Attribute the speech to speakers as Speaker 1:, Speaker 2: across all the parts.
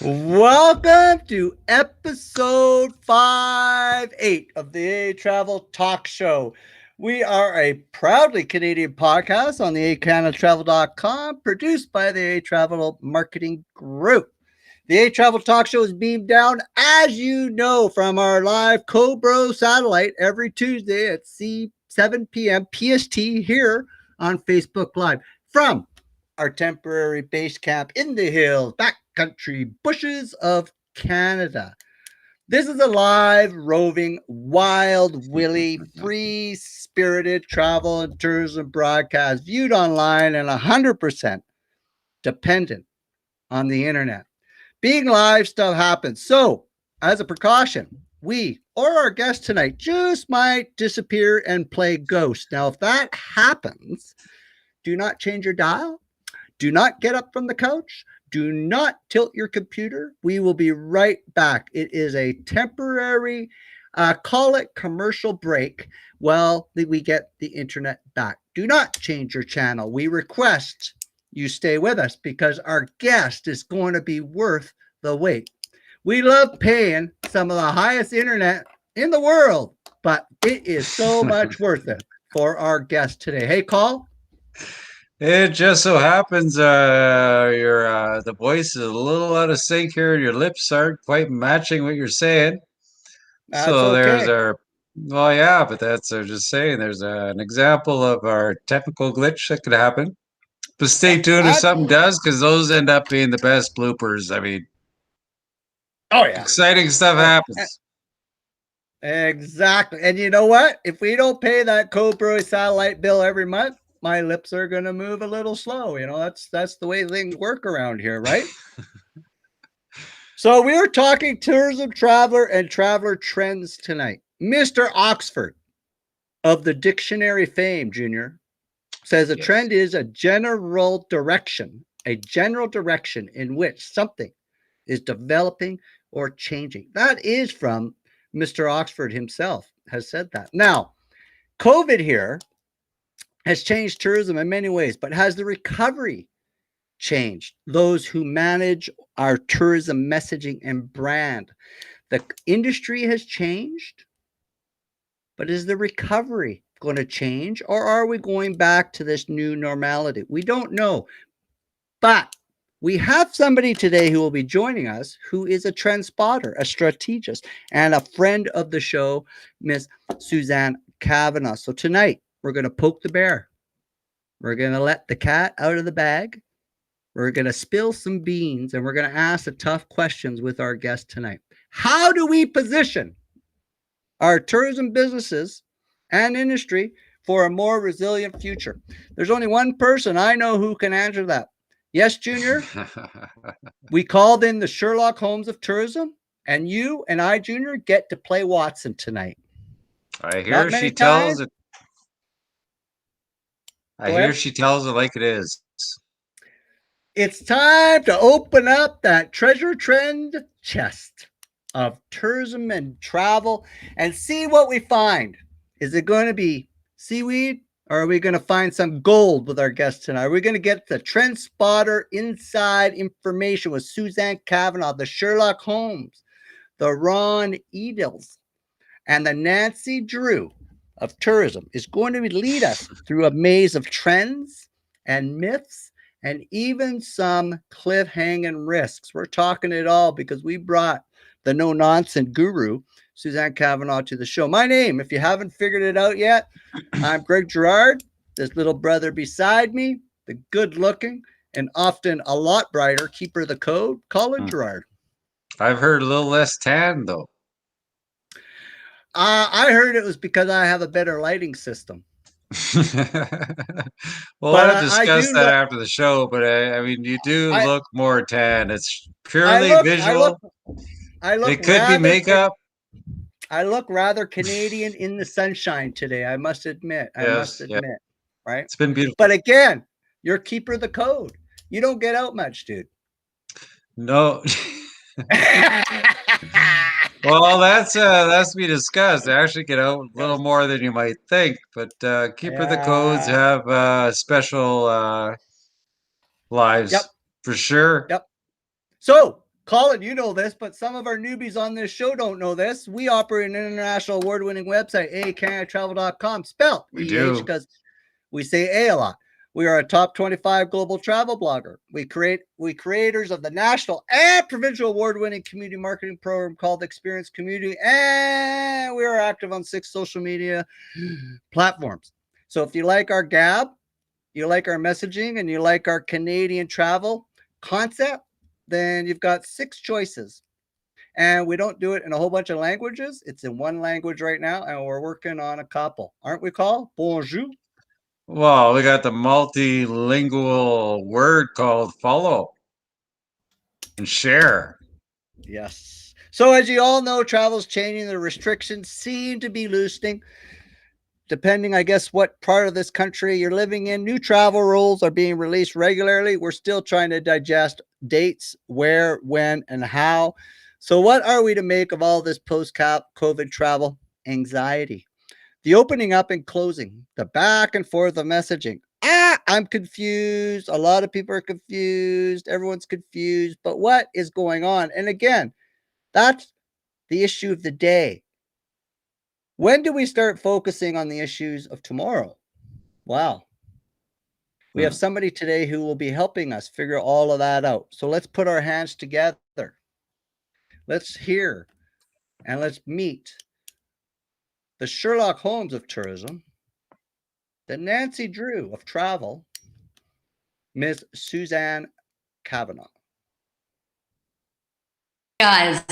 Speaker 1: Welcome to episode 58 of the A Travel Talk Show. We are a proudly Canadian podcast on the ehCanadaTravel.com, produced by the A Travel Marketing Group. The A Travel Talk Show is beamed down, as you know, from our live Cobro satellite every Tuesday at 7 p.m. PST here on Facebook Live from our temporary base camp in the hills, backcountry bushes of Canada. This is a live, roving, wild, willy, free-spirited travel and tourism broadcast viewed online and 100% dependent on the internet. Being live, stuff happens. So, as a precaution, we or our guest tonight just might disappear and play ghost. Now, if that happens, do not change your dial. Do not get up from the couch. Do not tilt your computer. We will be right back. It is a temporary, call it commercial break while we get the internet back. Do not change your channel. We request you stay with us because our guest is going to be worth the wait. We love paying some of the highest internet in the world, but it is so much worth it for our guest today. Hey, Call.
Speaker 2: It just so happens your the voice is a little out of sync here. Your lips aren't quite matching what you're saying.
Speaker 1: That's
Speaker 2: So there's
Speaker 1: okay.
Speaker 2: well, yeah, but that's just saying there's an example of our technical glitch that could happen. But stay tuned if something does, because those end up being the best bloopers. I mean,
Speaker 1: oh yeah,
Speaker 2: exciting stuff happens.
Speaker 1: Exactly. And you know what? If we don't pay that Cobra satellite bill every month, my lips are going to move a little slow. You know, that's the way things work around here, right? So we are talking tourism, traveler, and traveler trends tonight. Mr. Oxford of the dictionary fame, Junior, says a trend is a general direction in which something is developing or changing. That is from Mr. Oxford himself has said that. Now, COVID here has changed tourism in many ways, but has the recovery changed? Those who manage our tourism messaging and brand. The industry has changed, but is the recovery going to change, or are we going back to this new normality? We don't know. But we have somebody today who will be joining us who is a trend spotter, a strategist, and a friend of the show, Miss Suzanne Cavanagh. So tonight, we're going to poke the bear. We're going to let the cat out of the bag. We're going to spill some beans, and we're going to ask the tough questions with our guest tonight. How do we position our tourism businesses and industry for a more resilient future? There's only one person I know who can answer that. Yes, Junior, we called in the Sherlock Holmes of tourism, and you and I, Junior, get to play Watson tonight.
Speaker 2: I hear she tells it. I hear she tells it like it is.
Speaker 1: It's time to open up that treasure trend chest of tourism and travel and see what we find. Is it going to be seaweed, or are we going to find some gold with our guest tonight? Are we going to get the trend spotter inside information with Suzanne Cavanagh, the Sherlock Holmes, the Ron Edels, and the Nancy Drew of tourism is going to lead us through a maze of trends and myths and even some cliff-hanging risks. We're talking it all because we brought the no-nonsense guru, Suzanne Cavanagh, to the show. My name, if you haven't figured it out yet, I'm Greg Gerard. This little brother beside me, the good-looking and often a lot brighter keeper of the code, Colin Gerard.
Speaker 2: I've heard a little less tan, though.
Speaker 1: I heard it was because I have a better lighting system.
Speaker 2: We'll
Speaker 1: But
Speaker 2: have to
Speaker 1: I
Speaker 2: discuss
Speaker 1: do
Speaker 2: that
Speaker 1: look.
Speaker 2: after the show, but I mean, you do
Speaker 1: I
Speaker 2: look more tan. It's
Speaker 1: I
Speaker 2: purely
Speaker 1: look. I look.
Speaker 2: visual.
Speaker 1: I look
Speaker 2: It could be
Speaker 1: rather.
Speaker 2: makeup.
Speaker 1: I look rather Canadian in the sunshine today. I must admit. I must
Speaker 2: Yes, yeah,
Speaker 1: admit. Right.
Speaker 2: it's been
Speaker 1: But
Speaker 2: beautiful.
Speaker 1: again, you're keeper of the code. You don't get out much, dude.
Speaker 2: No. Well, that's to be discussed. They actually get out a little
Speaker 1: Yes.
Speaker 2: more than you might think, but keeper the codes
Speaker 1: Yeah.
Speaker 2: have special
Speaker 1: Yep.
Speaker 2: lives for sure.
Speaker 1: Yep. So, Colin, you know this, but some of our newbies on this show don't know this. We operate an international award-winning website, ehCanadaTravel.com, spelled
Speaker 2: We
Speaker 1: EH
Speaker 2: do.
Speaker 1: because we say A lot. We are a top 25 global travel blogger. We creators of the national and provincial award-winning community marketing program called Experience Community, and we are active on 6 social media platforms. So if you like our gab, you like our messaging, and you like our Canadian travel concept, then you've got 6 choices. And we don't do it in a whole bunch of languages. It's in one language right now, and we're working on a couple. Aren't we, Call? Bonjour.
Speaker 2: Well, we got the multilingual word called follow and share.
Speaker 1: Yes. So, as you all know, travel's changing. The restrictions seem to be loosening. Depending, I guess, what part of this country you're living in, new travel rules are being released regularly. We're still trying to digest dates, where, when, and how. So, what are we to make of all this post COVID travel anxiety? The opening up and closing, the back and forth of messaging. I'm confused. A lot of people are confused. Everyone's confused. But what is going on? And again, that's the issue of the day. When do we start focusing on the issues of tomorrow? Wow. We have
Speaker 2: Hmm.
Speaker 1: somebody today who will be helping us figure all of that out. So let's put our hands together. Let's hear and let's meet the Sherlock Holmes of tourism, the Nancy Drew of travel, Miss Suzanne Cavanagh.
Speaker 3: Guys,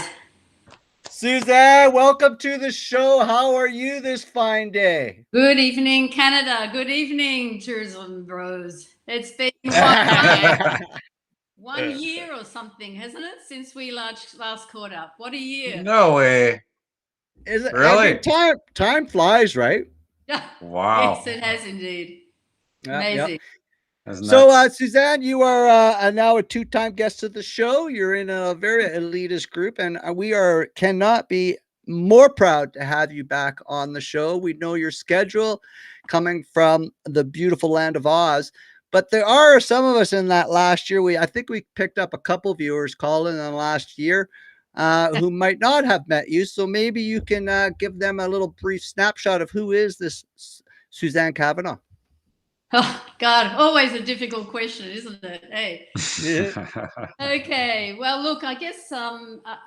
Speaker 1: Suzanne, welcome to the show. How are you this fine day?
Speaker 3: good evening, Canada. Good evening, tourism bros. It's been one year or something, hasn't it, since we last caught up? What a year!
Speaker 2: No way.
Speaker 1: Is it? I mean,
Speaker 2: Really?
Speaker 1: time flies, right?
Speaker 3: Yes,
Speaker 2: Wow.
Speaker 3: it has indeed.
Speaker 1: Yep.
Speaker 3: Amazing.
Speaker 2: That's
Speaker 1: So,
Speaker 2: nuts.
Speaker 1: Suzanne, you are now a two-time guest of the show. You're in a very elitist group, and we cannot be more proud to have you back on the show. We know your schedule coming from the beautiful land of Oz, but there are some of us in that last year. I think we picked up a couple viewers calling in the last year who might not have met you. So maybe you can give them a little brief snapshot of who is this Suzanne Cavanagh.
Speaker 3: Oh, God, always a difficult question, isn't it? Hey.
Speaker 1: Yeah.
Speaker 3: Okay, well, look, I guess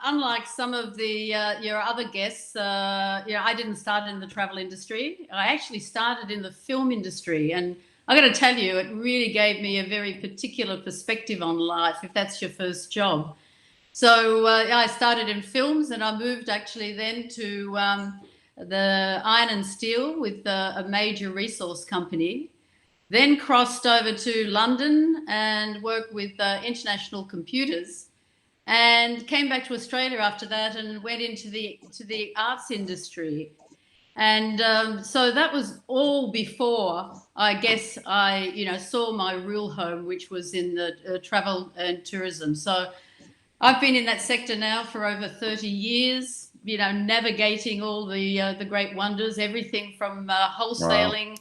Speaker 3: unlike some of the your other guests, I didn't start in the travel industry. I actually started in the film industry, and I got to tell you, it really gave me a very particular perspective on life. If that's your first job, so I started in films, and I moved actually then to the iron and steel with a major resource company. Then crossed over to London and worked with International Computers, and came back to Australia after that and went into the arts industry. And so that was all before I guess I saw my real home, which was in the travel and tourism. So I've been in that sector now for over 30 years. Navigating all the great wonders, everything from
Speaker 2: Wow.
Speaker 3: wholesaling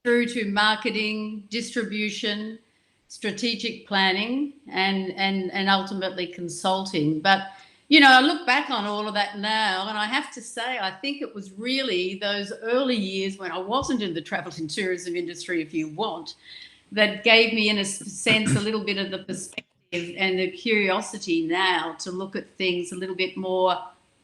Speaker 3: through to marketing, distribution, strategic planning, and ultimately consulting. But I look back on all of that now, and I have to say, I think it was really those early years when I wasn't in the travel and tourism industry, if you want, that gave me, in a sense, a little bit of the perspective and the curiosity now to look at things a little bit more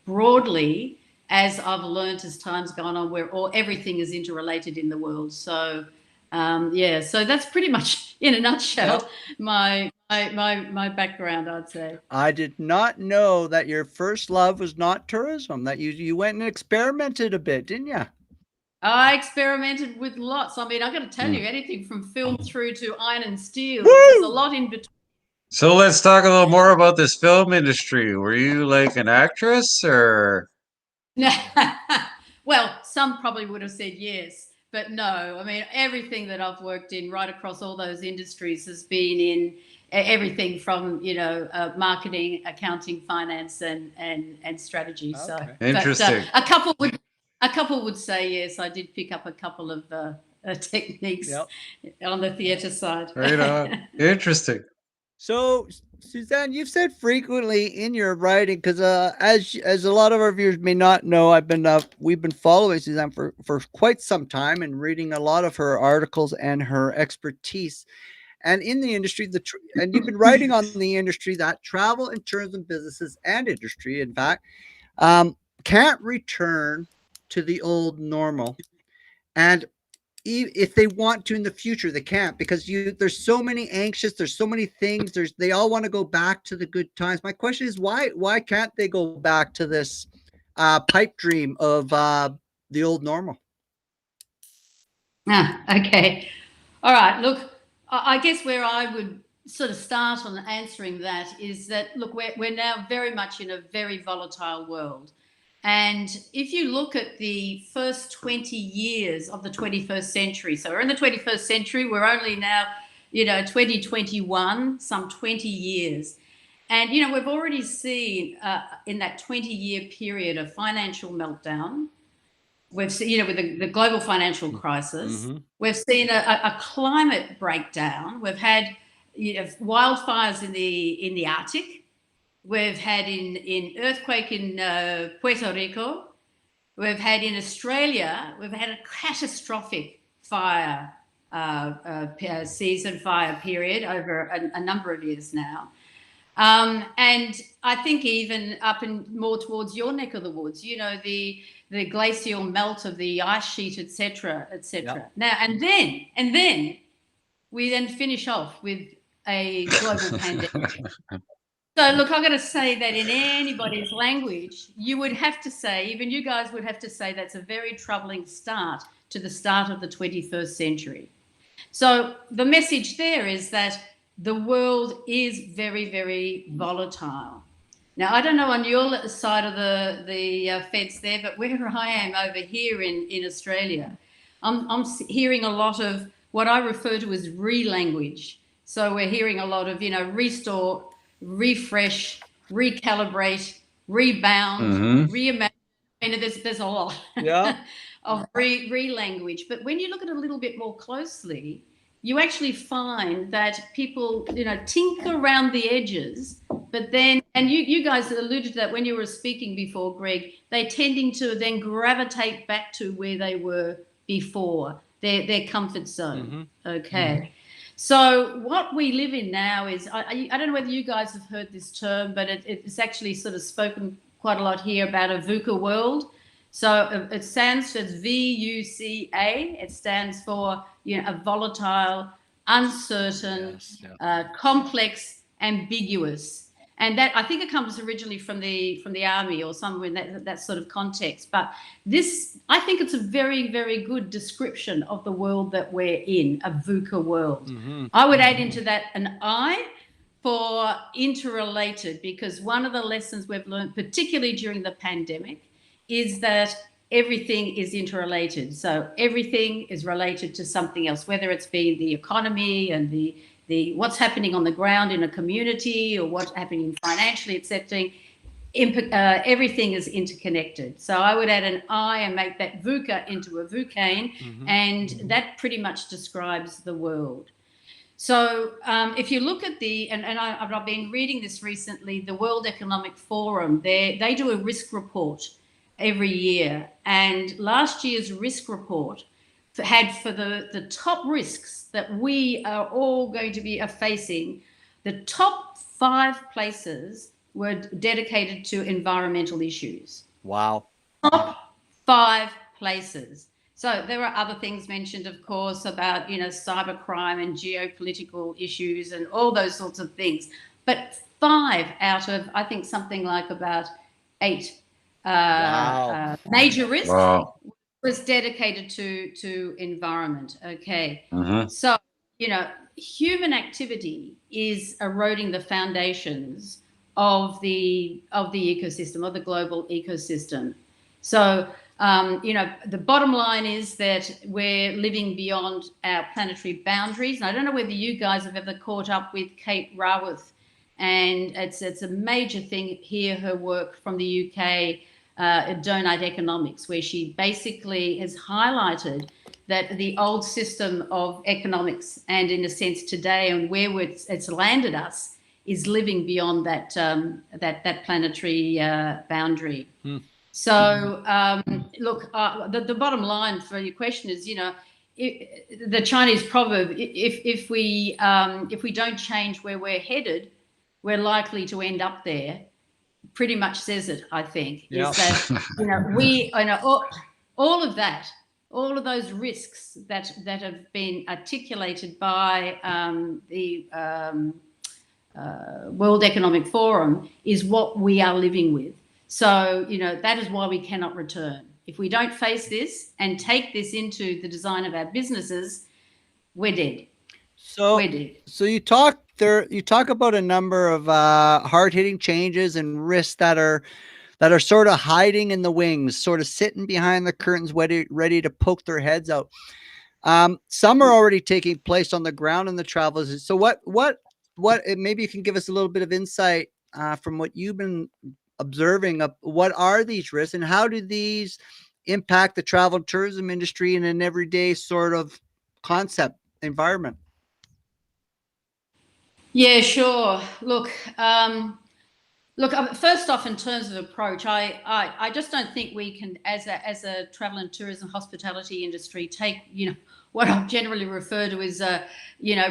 Speaker 3: broadly, as I've learned as time's gone on, where everything is interrelated in the world. So So that's pretty much, in a nutshell, my background, I'd say.
Speaker 1: I did not know that your first love was not tourism, that you went and experimented a bit, didn't you?
Speaker 3: I experimented with lots. I mean, I got to tell you, anything from film through to iron and steel.
Speaker 1: Woo!
Speaker 3: There's a lot in between.
Speaker 2: So let's talk a little more about this film industry. Were you like an actress or?
Speaker 3: Well, some probably would have said yes, but no. I mean, everything that I've worked in right across all those industries has been in everything from, marketing, accounting, finance, and strategy. So,
Speaker 2: Interesting.
Speaker 3: but a couple would say yes. I did pick up a couple of techniques on the theatre side.
Speaker 2: Right on. Interesting.
Speaker 1: So, Suzanne, you've said frequently in your writing, because as a lot of our viewers may not know, we've been following Suzanne for quite some time and reading a lot of her articles and her expertise. And in the industry, and you've been writing on the industry that travel and tourism businesses and industry, in fact, can't return to the old normal. And if they want to in the future, they can't, because there's so many anxious, there's so many things, they all want to go back to the good times. My question is, why can't they go back to this pipe dream of the old normal?
Speaker 3: Okay. All right. Look, I guess where I would sort of start on answering that is that, look, we're now very much in a very volatile world. And if you look at the first 20 years of the 21st century, so we're in the 21st century, we're only now, 2021, some 20 years. And, we've already seen in that 20-year period a financial meltdown. We've seen, with the global financial crisis, we've seen a climate breakdown. We've had wildfires in the Arctic. We've had in earthquake in Puerto Rico. We've had in Australia, we've had a catastrophic fire season, fire period over a number of years now. And I think even up and more towards your neck of the woods, the glacial melt of the ice sheet, etc., etc. Yep. Now, and then we then finish off with a global pandemic. So, look, I've got to say that in anybody's language, you would have to say, even you guys would have to say, that's a very troubling start to the start of the 21st century. So the message there is that the world is very, very volatile. Now, I don't know on your side of the fence there, but where I am over here in Australia, I'm hearing a lot of what I refer to as re-language. So we're hearing a lot of, restore, refresh, recalibrate, rebound, reimagine. I mean, there's a lot of re-language. But when you look at it a little bit more closely, you actually find that people, tinker around the edges, but then, and you guys alluded to that when you were speaking before, Greg, they're tending to then gravitate back to where they were before, their comfort zone. Okay. So what we live in now is, I don't know whether you guys have heard this term, but it's actually sort of spoken quite a lot here about a VUCA world. So it stands for VUCA. It stands for, a volatile, uncertain, complex, ambiguous. And that, I think it comes originally from the army or somewhere in that sort of context. But this, I think it's a very, very good description of the world that we're in, a VUCA world. I would add into that an I for interrelated, because one of the lessons we've learned, particularly during the pandemic, is that everything is interrelated. So everything is related to something else, whether it's been the economy and the what's happening on the ground in a community or what's happening financially, etc. Everything is interconnected. So I would add an I and make that VUCA into a VUCANE, and that pretty much describes the world. So if you look at I've been reading this recently, the World Economic Forum, they do a risk report every year, and last year's risk report had for the top risks that we are all going to be facing, the top 5 places were dedicated to environmental issues.
Speaker 1: Wow.
Speaker 3: Top 5 places. So there are other things mentioned, of course, about, cybercrime and geopolitical issues and all those sorts of things. But 5 out of, I think, something like about 8 major risks was dedicated to environment. Okay. So, human activity is eroding the foundations of the ecosystem, of the global ecosystem. So, the bottom line is that we're living beyond our planetary boundaries. And I don't know whether you guys have ever caught up with Kate Raworth, and it's a major thing here, her work from the UK, Donut Economics, where she basically has highlighted that the old system of economics, and in a sense today, and where it's landed us, is living beyond that that planetary boundary. So, look, the bottom line for your question is, the Chinese proverb: if we don't change where we're headed, we're likely to end up there. Pretty much says it, I think.
Speaker 1: Yeah.
Speaker 3: Is that all of that, all of those risks that have been articulated by the World Economic Forum is what we are living with. So, that is why we cannot return. If we don't face this and take this into the design of our businesses, we're dead.
Speaker 1: So,
Speaker 3: we're dead.
Speaker 1: So you talk about a number of hard-hitting changes and risks that are sort of hiding in the wings, sort of sitting behind the curtains, ready to poke their heads out. Some are already taking place on the ground in the travel. So what maybe you can give us a little bit of insight from what you've been observing of what are these risks and how do these impact the travel and tourism industry in an everyday sort of concept environment?
Speaker 3: Yeah, sure. Look, first off, in terms of approach, I just don't think we can, as a travel and tourism hospitality industry, take, what I generally refer to as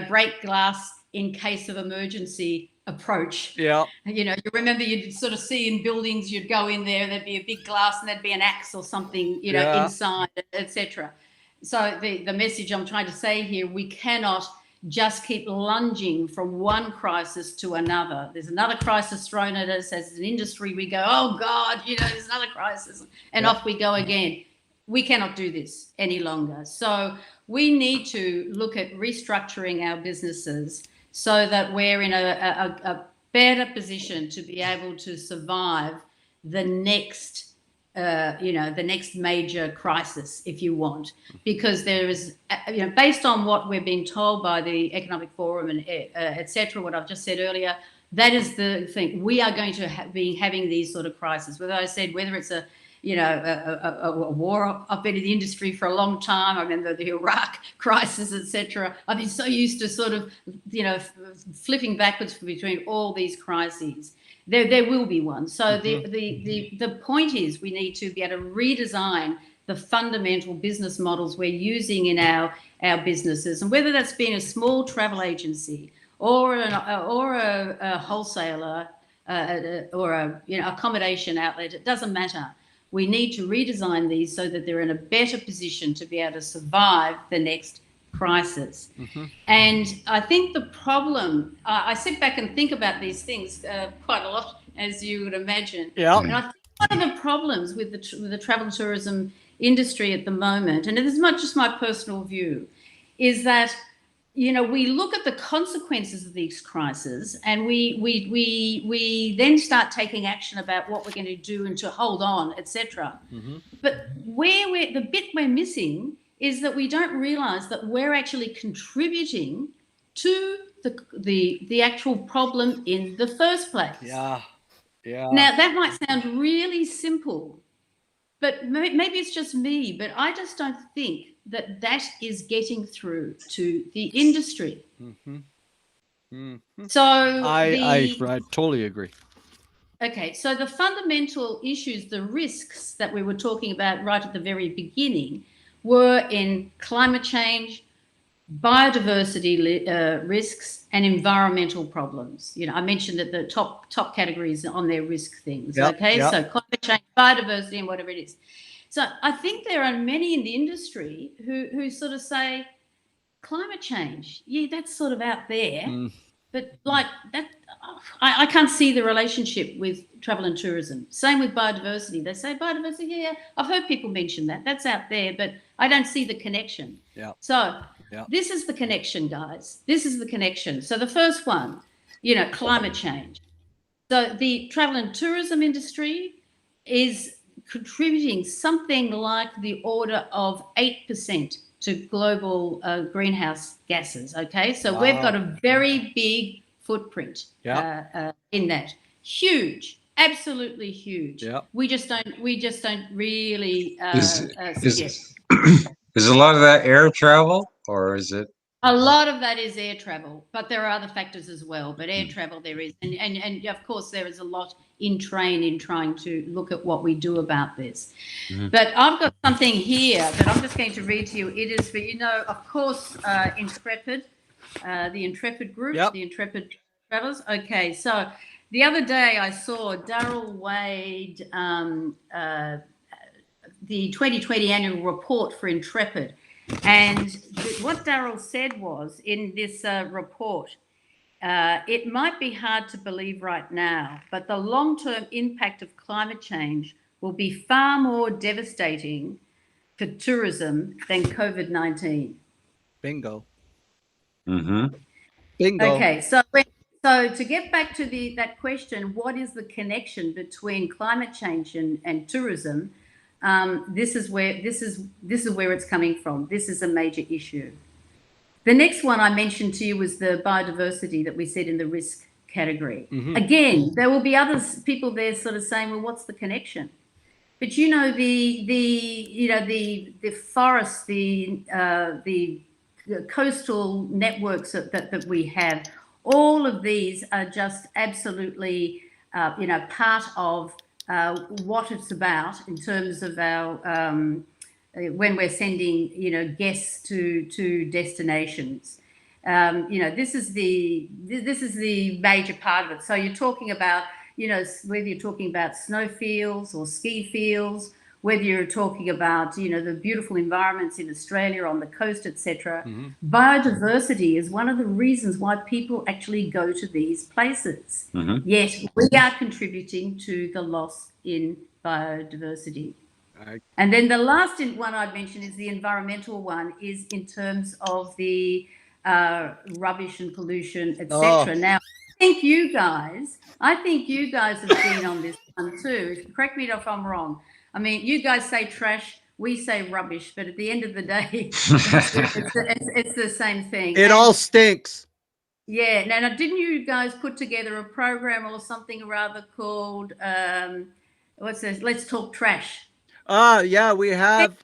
Speaker 3: break glass in case of emergency approach.
Speaker 1: Yeah.
Speaker 3: You remember you'd sort of see in buildings, you'd go in there, there'd be a big glass and there'd be an axe or something, inside, etc. So the message I'm trying to say here, we cannot just keep lunging from one crisis to another. There's another crisis thrown at us as an industry. We go, oh God, there's another crisis, and off we go again. We cannot do this any longer. So we need to look at restructuring our businesses so that we're in a better position to be able to survive the next the next major crisis, if you want, because there is, based on what we're being told by the Economic Forum and etc., what I've just said earlier, that is the thing. We are going to be having these sort of crises. Whether it's a war. I've been in the industry for a long time. I remember the Iraq crisis, etc. I've been so used to sort of, flipping backwards between all these crises. There will be one. So the point is we need to be able to redesign the fundamental business models we're using in our businesses, and whether that's been a small travel agency or a wholesaler or a accommodation outlet, it doesn't matter. We need to redesign these so that they're in a better position to be able to survive the next crisis. And I think the problem, I sit back and think about these things quite a lot, as you would imagine.
Speaker 1: Yeah.
Speaker 3: And I think one of the problems with the travel and tourism industry at the moment, and it is not just my personal view, is that we look at the consequences of these crises, and we then start taking action about what we're going to do and to hold on, etc. But the bit we're missing is that we don't realize that we're actually contributing to the actual problem in the first place.
Speaker 1: Yeah.
Speaker 3: Now that might sound really simple, but maybe it's just me, but I just don't think that is getting through to the industry. So
Speaker 1: I totally agree.
Speaker 3: Okay, so the fundamental issues, the risks that we were talking about right at the very beginning, were in climate change, biodiversity
Speaker 1: risks,
Speaker 3: and environmental problems. I mentioned that the top categories on their risk things.
Speaker 1: Yep,
Speaker 3: okay,
Speaker 1: yep.
Speaker 3: So climate change, biodiversity, and whatever it is. So I think there are many in the industry who sort of say climate change, yeah, that's sort of out there, but like that, I can't see the relationship with travel and tourism. Same with biodiversity. They say biodiversity, yeah, I've heard people mention that. That's out there, but I don't see the connection.
Speaker 1: Yeah.
Speaker 3: So
Speaker 1: Yeah.
Speaker 3: this is the connection, guys. This is the connection. So the first one, climate change. So the travel and tourism industry is contributing something like the order of 8% to global greenhouse gases. Okay, so we've got a very big footprint in that. Huge, absolutely huge.
Speaker 1: Yeah.
Speaker 3: We just don't really
Speaker 2: Is
Speaker 3: see it.
Speaker 2: is a lot of that air travel, or is it?
Speaker 3: A lot of that is air travel, but there are other factors as well. But air travel there is, and of course there is a lot in trying to look at what we do about this. But I've got something here that I'm just going to read to you. It is for, of course, Intrepid, the Intrepid group, the Intrepid Travellers. Okay, so the other day I saw Daryl Wade, the 2020 annual report for Intrepid. And what Daryl said was in this report, it might be hard to believe right now, but the long-term impact of climate change will be far more devastating for tourism than COVID-19.
Speaker 1: Bingo.
Speaker 2: Mm-hmm.
Speaker 1: Bingo.
Speaker 3: Okay, so to get back to that question, what is the connection between climate change and tourism? This is where it's coming from. This is a major issue. The next one I mentioned to you was the biodiversity that we said in the risk category. Again, there will be people there sort of saying, well, what's the connection? But the forests, the coastal networks that we have, all of these are just absolutely part of what it's about in terms of our when we're sending guests to destinations. This is the major part of it. So you're talking about whether you're talking about snowfields or ski fields, whether you're talking about the beautiful environments in Australia on the coast, etc. Biodiversity is one of the reasons why people actually go to these places. Yet we are contributing to the loss in biodiversity. And then the last one I'd mention is the environmental one, is in terms of the rubbish and pollution, etc. Now, I think you guys have been on this one too. Correct me if I'm wrong. I mean, you guys say trash, we say rubbish, but at the end of the day, it's the same thing.
Speaker 1: It all stinks.
Speaker 3: Yeah. Now, didn't you guys put together a program or something rather called what's this? Let's Talk Trash.
Speaker 1: Yeah, we had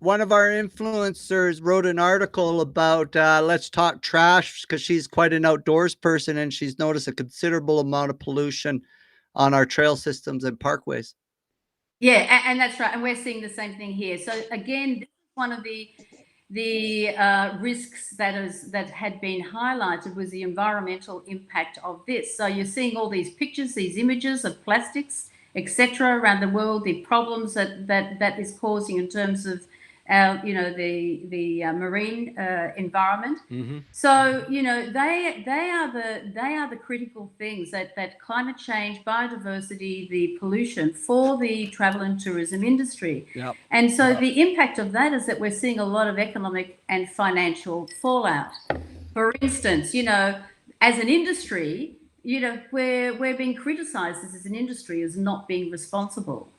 Speaker 1: one of our influencers wrote an article about Let's Talk Trash, because she's quite an outdoors person and she's noticed a considerable amount of pollution on our trail systems and parkways.
Speaker 3: Yeah, and that's right. And we're seeing the same thing here. So again, this is one of the risks that had been highlighted was the environmental impact of this. So you're seeing all these pictures, these images of plastics, etc., around the world, the problems that is causing in terms of our, the marine environment. So they are the critical things that climate change, biodiversity, the pollution for the travel and tourism industry. And so the impact of that is that we're seeing a lot of economic and financial fallout. For instance, as an industry, we're being criticised as an industry as not being responsible.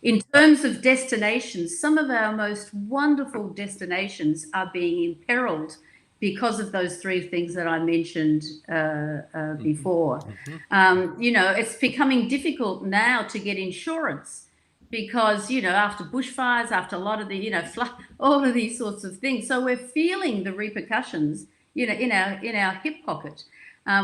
Speaker 3: In terms of destinations, some of our most wonderful destinations are being imperiled because of those three things that I mentioned before. It's becoming difficult now to get insurance because, after bushfires, after a lot of the, flood, all of these sorts of things. So we're feeling the repercussions, in our hip pocket.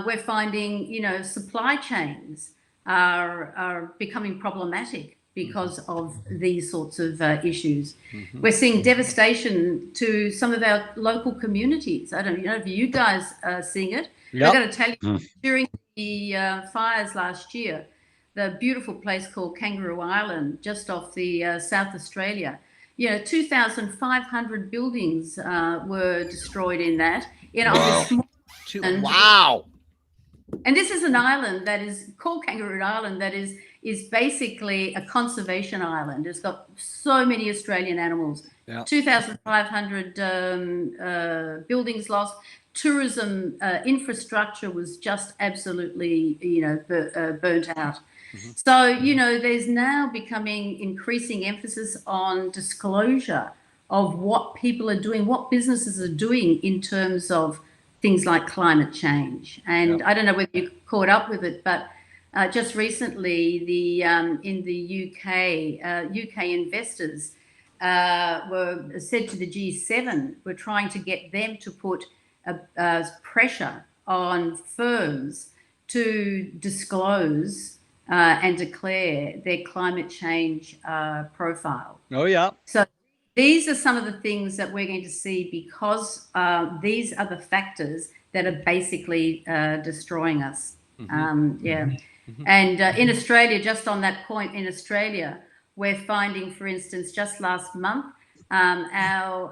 Speaker 3: We're finding, supply chains are becoming problematic because of these sorts of issues. We're seeing devastation to some of our local communities. I don't know if you guys are seeing it. I've got to tell you, during the fires last year, the beautiful place called Kangaroo Island, just off the South Australia. 2,500 buildings were destroyed in that.
Speaker 2: Wow.
Speaker 1: Wow.
Speaker 3: And this is an island that is called Kangaroo Island that is basically a conservation island. It's got so many Australian animals.
Speaker 1: Yeah.
Speaker 3: 2,500 buildings lost. Tourism infrastructure was just absolutely, burnt out. So, there's now becoming increasing emphasis on disclosure of what people are doing, what businesses are doing in terms of things like climate change. And I don't know whether you caught up with it, but just recently, in the UK investors were said to the G7, were trying to get them to put pressure on firms to disclose and declare their climate change profile.
Speaker 1: Oh, yeah.
Speaker 3: So these are some of the things that we're going to see because these are the factors that are basically destroying us. And in Australia, just on that point, in Australia, we're finding, for instance, just last month, our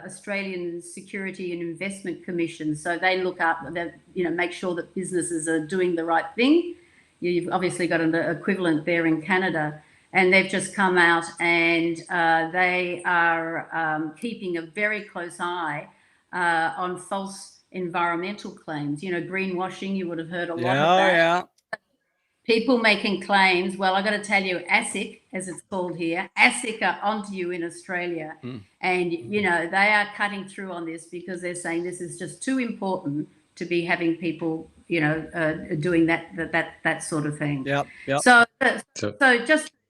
Speaker 3: Australian Security and Investment Commission, so they look up, make sure that businesses are doing the right thing. You've obviously got an equivalent there in Canada. And they've just come out and they are keeping a very close eye on false environmental claims. Greenwashing, you would have heard a lot of that.
Speaker 1: Yeah.
Speaker 3: People making claims. Well, I got to tell you, ASIC, as it's called here, ASIC are onto you in Australia. And, they are cutting through on this because they're saying this is just too important to be having people, doing that sort of thing.
Speaker 1: Yep.
Speaker 3: So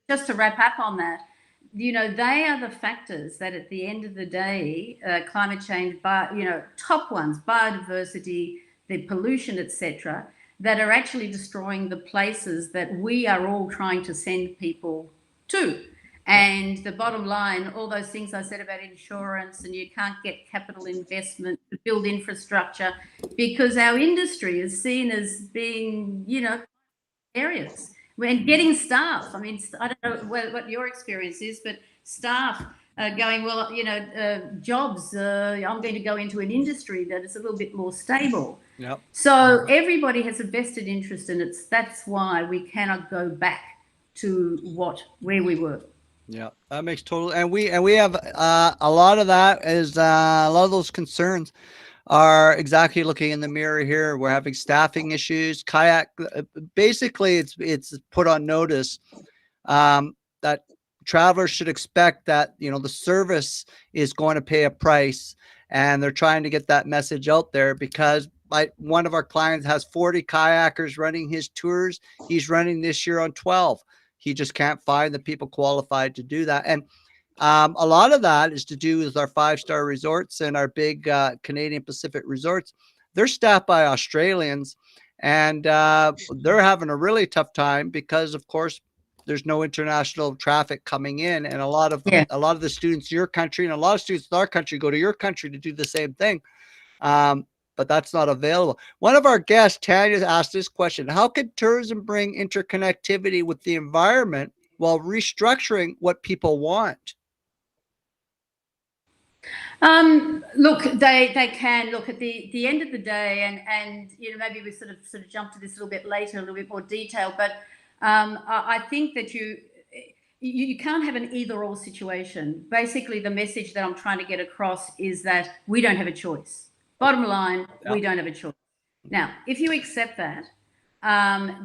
Speaker 3: just to wrap up on that, they are the factors that at the end of the day, climate change, top ones, biodiversity, the pollution, etc., that are actually destroying the places that we are all trying to send people to. And the bottom line, all those things I said about insurance, and you can't get capital investment to build infrastructure because our industry is seen as being, areas. And getting staff. I mean, I don't know what your experience is, but staff going, well, jobs, I'm going to go into an industry that is a little bit more stable.
Speaker 1: Yep.
Speaker 3: So everybody has a vested interest in it. That's why we cannot go back to where we were.
Speaker 1: Yeah, that makes total. And we have a lot of that is a lot of those concerns are exactly looking in the mirror here. We're having staffing issues. Kayak, basically, it's put on notice that travelers should expect that the service is going to pay a price, and they're trying to get that message out there because one of our clients has 40 kayakers running his tours. He's running this year on 12. He just can't find the people qualified to do that. And a lot of that is to do with our 5-star resorts and our big Canadian Pacific resorts. They're staffed by Australians, and they're having a really tough time because, of course, there's no international traffic coming in, and a lot of the students in your country and a lot of students in our country go to your country to do the same thing. But that's not available. One of our guests, Tanya, asked this question: how could tourism bring interconnectivity with the environment while restructuring what people want?
Speaker 3: Look, they can look at the end of the day, and maybe we sort of jump to this a little bit later, a little bit more detail, but I think that you can't have an either-or situation. Basically, the message that I'm trying to get across is that we don't have a choice. Bottom line, we don't have a choice. Now, if you accept that,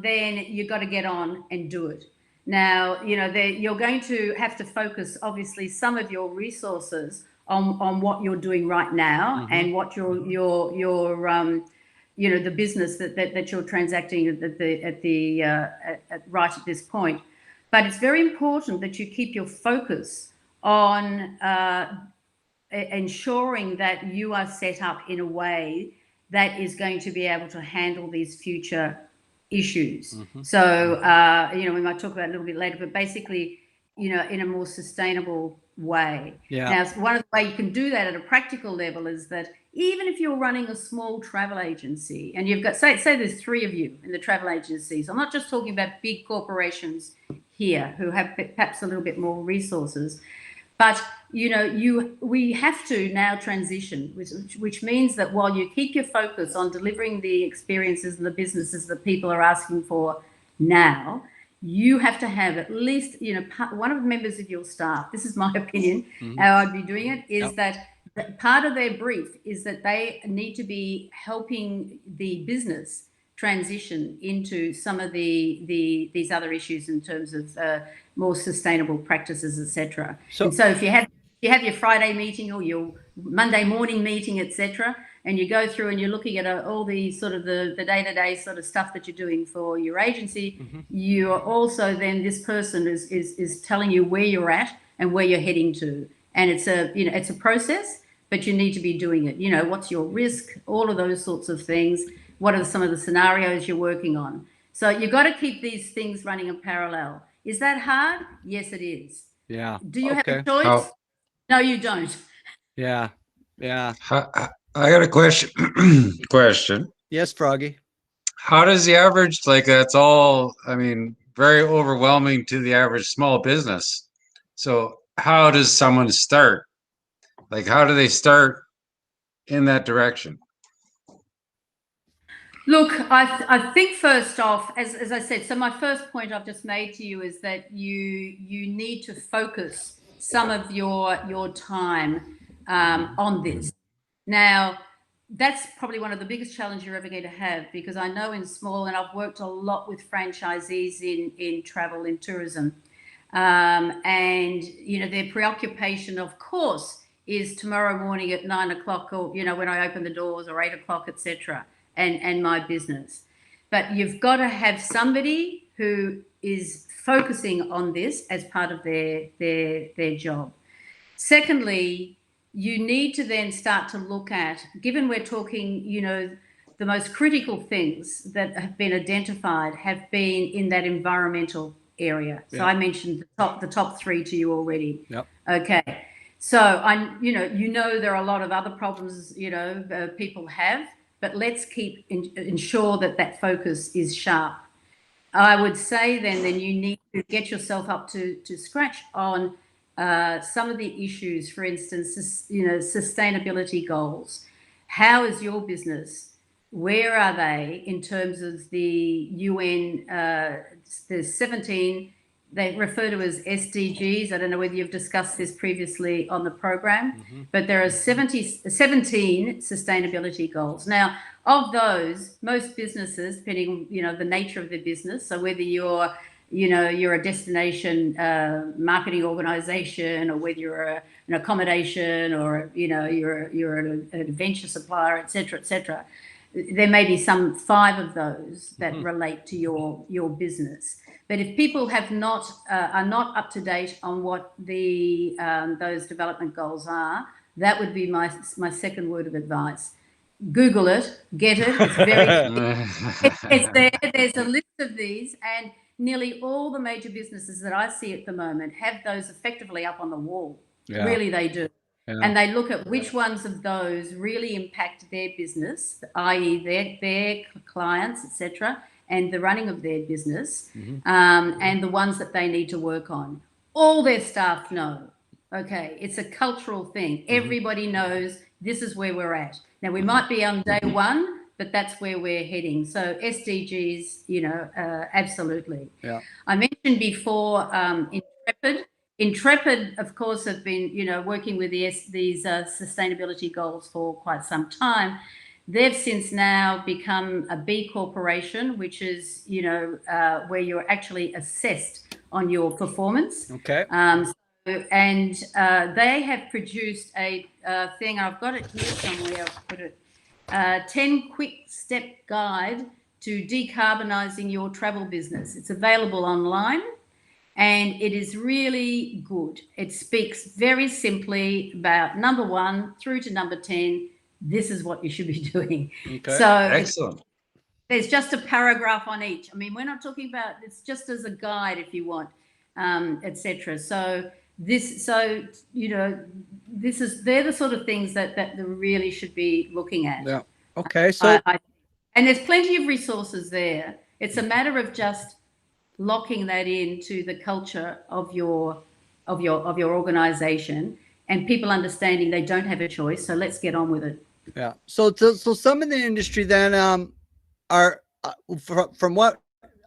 Speaker 3: then you've got to get on and do it. Now, you're going to have to focus, obviously, some of your resources on what you're doing right now and what your the business that you're transacting right at this point. But it's very important that you keep your focus on ensuring that you are set up in a way that is going to be able to handle these future issues. So, we might talk about it a little bit later, but basically, in a more sustainable way. Now, one of the ways you can do that at a practical level is that even if you're running a small travel agency and you've got, say there's 3 of you in the travel agencies. I'm not just talking about big corporations here who have perhaps a little bit more resources, but we have to now transition, which means that while you keep your focus on delivering the experiences and the businesses that people are asking for now, you have to have at least, one of the members of your staff, this is my opinion, how I'd be doing it, is that part of their brief is that they need to be helping the business transition into some of these other issues in terms of more sustainable practices, etc. So if you have your Friday meeting or your Monday morning meeting, etc., and you go through and you're looking at all the sort of the day-to-day sort of stuff that you're doing for your agency, you are also then, this person is telling you where you're at and where you're heading to, and it's a process, but you need to be doing it. What's your risk, all of those sorts of things. What are some of the scenarios you're working on? So you've got to keep these things running in parallel. Is that hard? Yes, it is.
Speaker 1: Yeah.
Speaker 3: Do you have a choice? No, you don't.
Speaker 1: Yeah.
Speaker 2: I got a question.
Speaker 1: Yes, Froggy.
Speaker 2: How does the average, that's all, very overwhelming to the average small business. So how does someone start? How do they start in that direction?
Speaker 3: Look, I think first off, as I said, so my first point I've just made to you is that you need to focus some of your time on this. Now, that's probably one of the biggest challenges you're ever going to have, because I know in small, and I've worked a lot with franchisees in travel, in tourism, and their preoccupation, of course, is tomorrow morning at 9 o'clock, or when I open the doors, or 8 o'clock, etc., and my business. But you've got to have somebody who is focusing on this as part of their job. Secondly, you need to then start to look at, given we're talking, the most critical things that have been identified have been in that environmental area. So I mentioned the top 3 to you already.
Speaker 1: Yep.
Speaker 3: Okay. So there are a lot of other problems, people have, but let's ensure that focus is sharp. I would say then you need to get yourself up to scratch on some of the issues, for instance, sustainability goals. How is your business? Where are they in terms of the UN? There's 17. They refer to as SDGs. I don't know whether you've discussed this previously on the program, but there are 17 sustainability goals. Now, of those, most businesses, depending on the nature of their business, so whether you're a destination marketing organization, or whether you're an accommodation, or you're an adventure supplier, etc., there may be some 5 of those that relate to your business. But if people are not up to date on what those development goals are, that would be my second word of advice. Google it, get it. It's very it's there. There's a list of these, and nearly all the major businesses that I see at the moment have those effectively up on the wall. Yeah. Really, they do. Yeah. And they look at which ones of those really impact their business, i.e. their clients, etc., and the running of their business, and the ones that they need to work on. All their staff know. Okay, it's a cultural thing. Everybody knows this is where we're at. Now, we might be on day 1, but that's where we're heading. So SDGs, absolutely. Yeah. I mentioned before Intrepid. Intrepid, of course, have been, working with these sustainability goals for quite some time. They've since now become a B corporation, which is, where you're actually assessed on your performance. Okay. And they have produced a thing. I've got it here somewhere. I've put it. 10 quick step guide to decarbonizing your travel business. It's available online, and it is really good. It speaks very simply about number 1 through to number 10. This is what you should be doing. Okay. So excellent. There's just a paragraph on each. I mean, we're not talking about, it's just as a guide if you want, etc. So they're the sort of things that they really should be looking at.
Speaker 1: Yeah. Okay. So
Speaker 3: and there's plenty of resources there. It's a matter of just locking that into the culture of your organization, and people understanding they don't have a choice. So let's get on with it.
Speaker 1: yeah. So some in the industry then are from what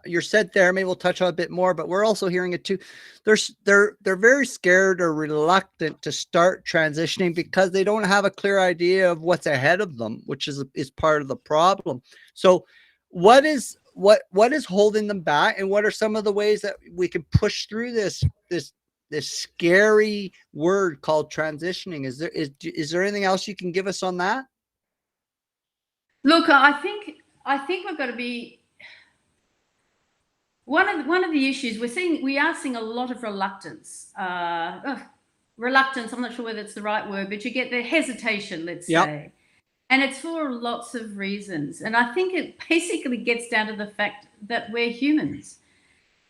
Speaker 1: you're said there, maybe we'll touch on a bit more, but we're also hearing it too. They're very scared or reluctant to start transitioning because they don't have a clear idea of what's ahead of them, which is part of the problem. So what is holding them back, and what are some of the ways that we can push through this scary word called transitioning? Is there anything else you can give us on that?
Speaker 3: Look, I think we've got to be one of the issues we are seeing a lot of reluctance. Reluctance, I'm not sure whether it's the right word, but you get the hesitation, let's say. And it's for lots of reasons. And I think it basically gets down to the fact that we're humans.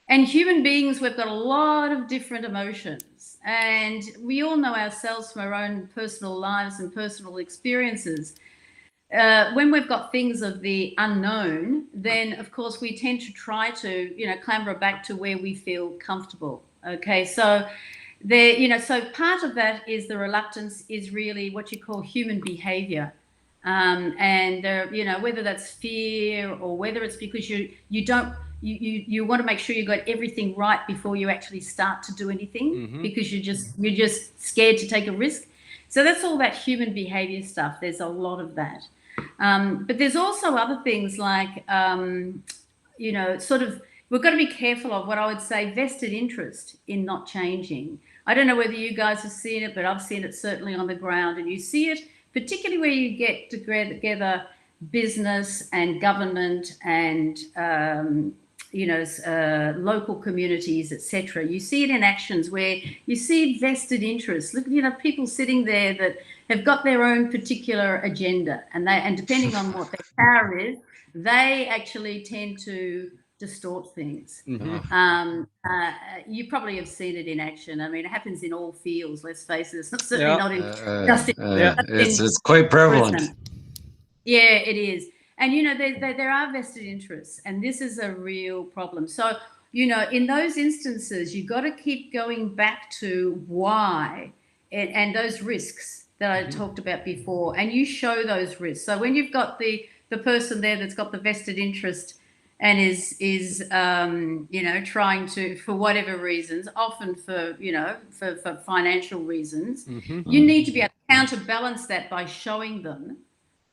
Speaker 3: And human beings, we've got a lot of different emotions. And we all know ourselves from our own personal lives and personal experiences. When we've got things of the unknown, then of course we tend to try to, clamber back to where we feel comfortable. Okay, so so part of that is the reluctance is really what you call human behavior, and whether that's fear or whether it's because you want to make sure you got everything right before you actually start to do anything, because you're just scared to take a risk. So that's all that human behavior stuff. There's a lot of that. But there's also other things like, we've got to be careful of what I would say vested interest in not changing. I don't know whether you guys have seen it, but I've seen it certainly on the ground. And you see it particularly where you get together business and government and, local communities, etc. You see it in actions where you see vested interest. Look, people sitting there that have got their own particular agenda, and depending on what their power is, they actually tend to distort things. You probably have seen it in action. I mean, it happens in all fields. Let's face it. It's certainly not just in.
Speaker 2: It's quite prevalent.
Speaker 3: Yeah, it is. And, there are vested interests, and this is a real problem. So, in those instances, you've got to keep going back to why and those risks that I talked about before, and you show those risks. So when you've got the person there that's got the vested interest and is trying to, for whatever reasons, often for financial reasons, you need to be able to counterbalance that by showing them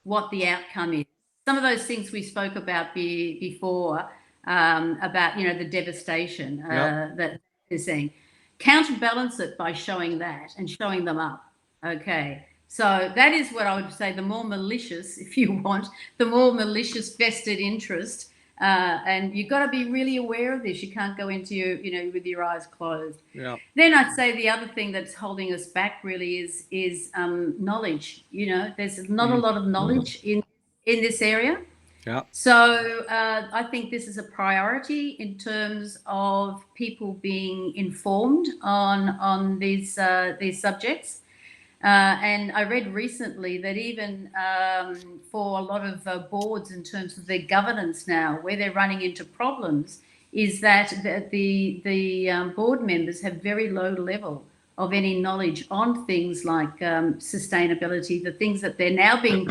Speaker 3: what the outcome is. Some of those things we spoke about before, about the devastation that they're seeing. Counterbalance it by showing that and showing them up. Okay, so that is what I would say. The more malicious, if you want, the more malicious vested interest, and you've got to be really aware of this. You can't go into with your eyes closed. Yeah. Then I'd say the other thing that's holding us back really is knowledge. There's not a lot of knowledge in this area. Yeah. So I think this is a priority in terms of people being informed on these subjects. And I read recently that even for a lot of boards in terms of their governance now, where they're running into problems, is that the board members have very low level of any knowledge on things like sustainability, the things that they're now being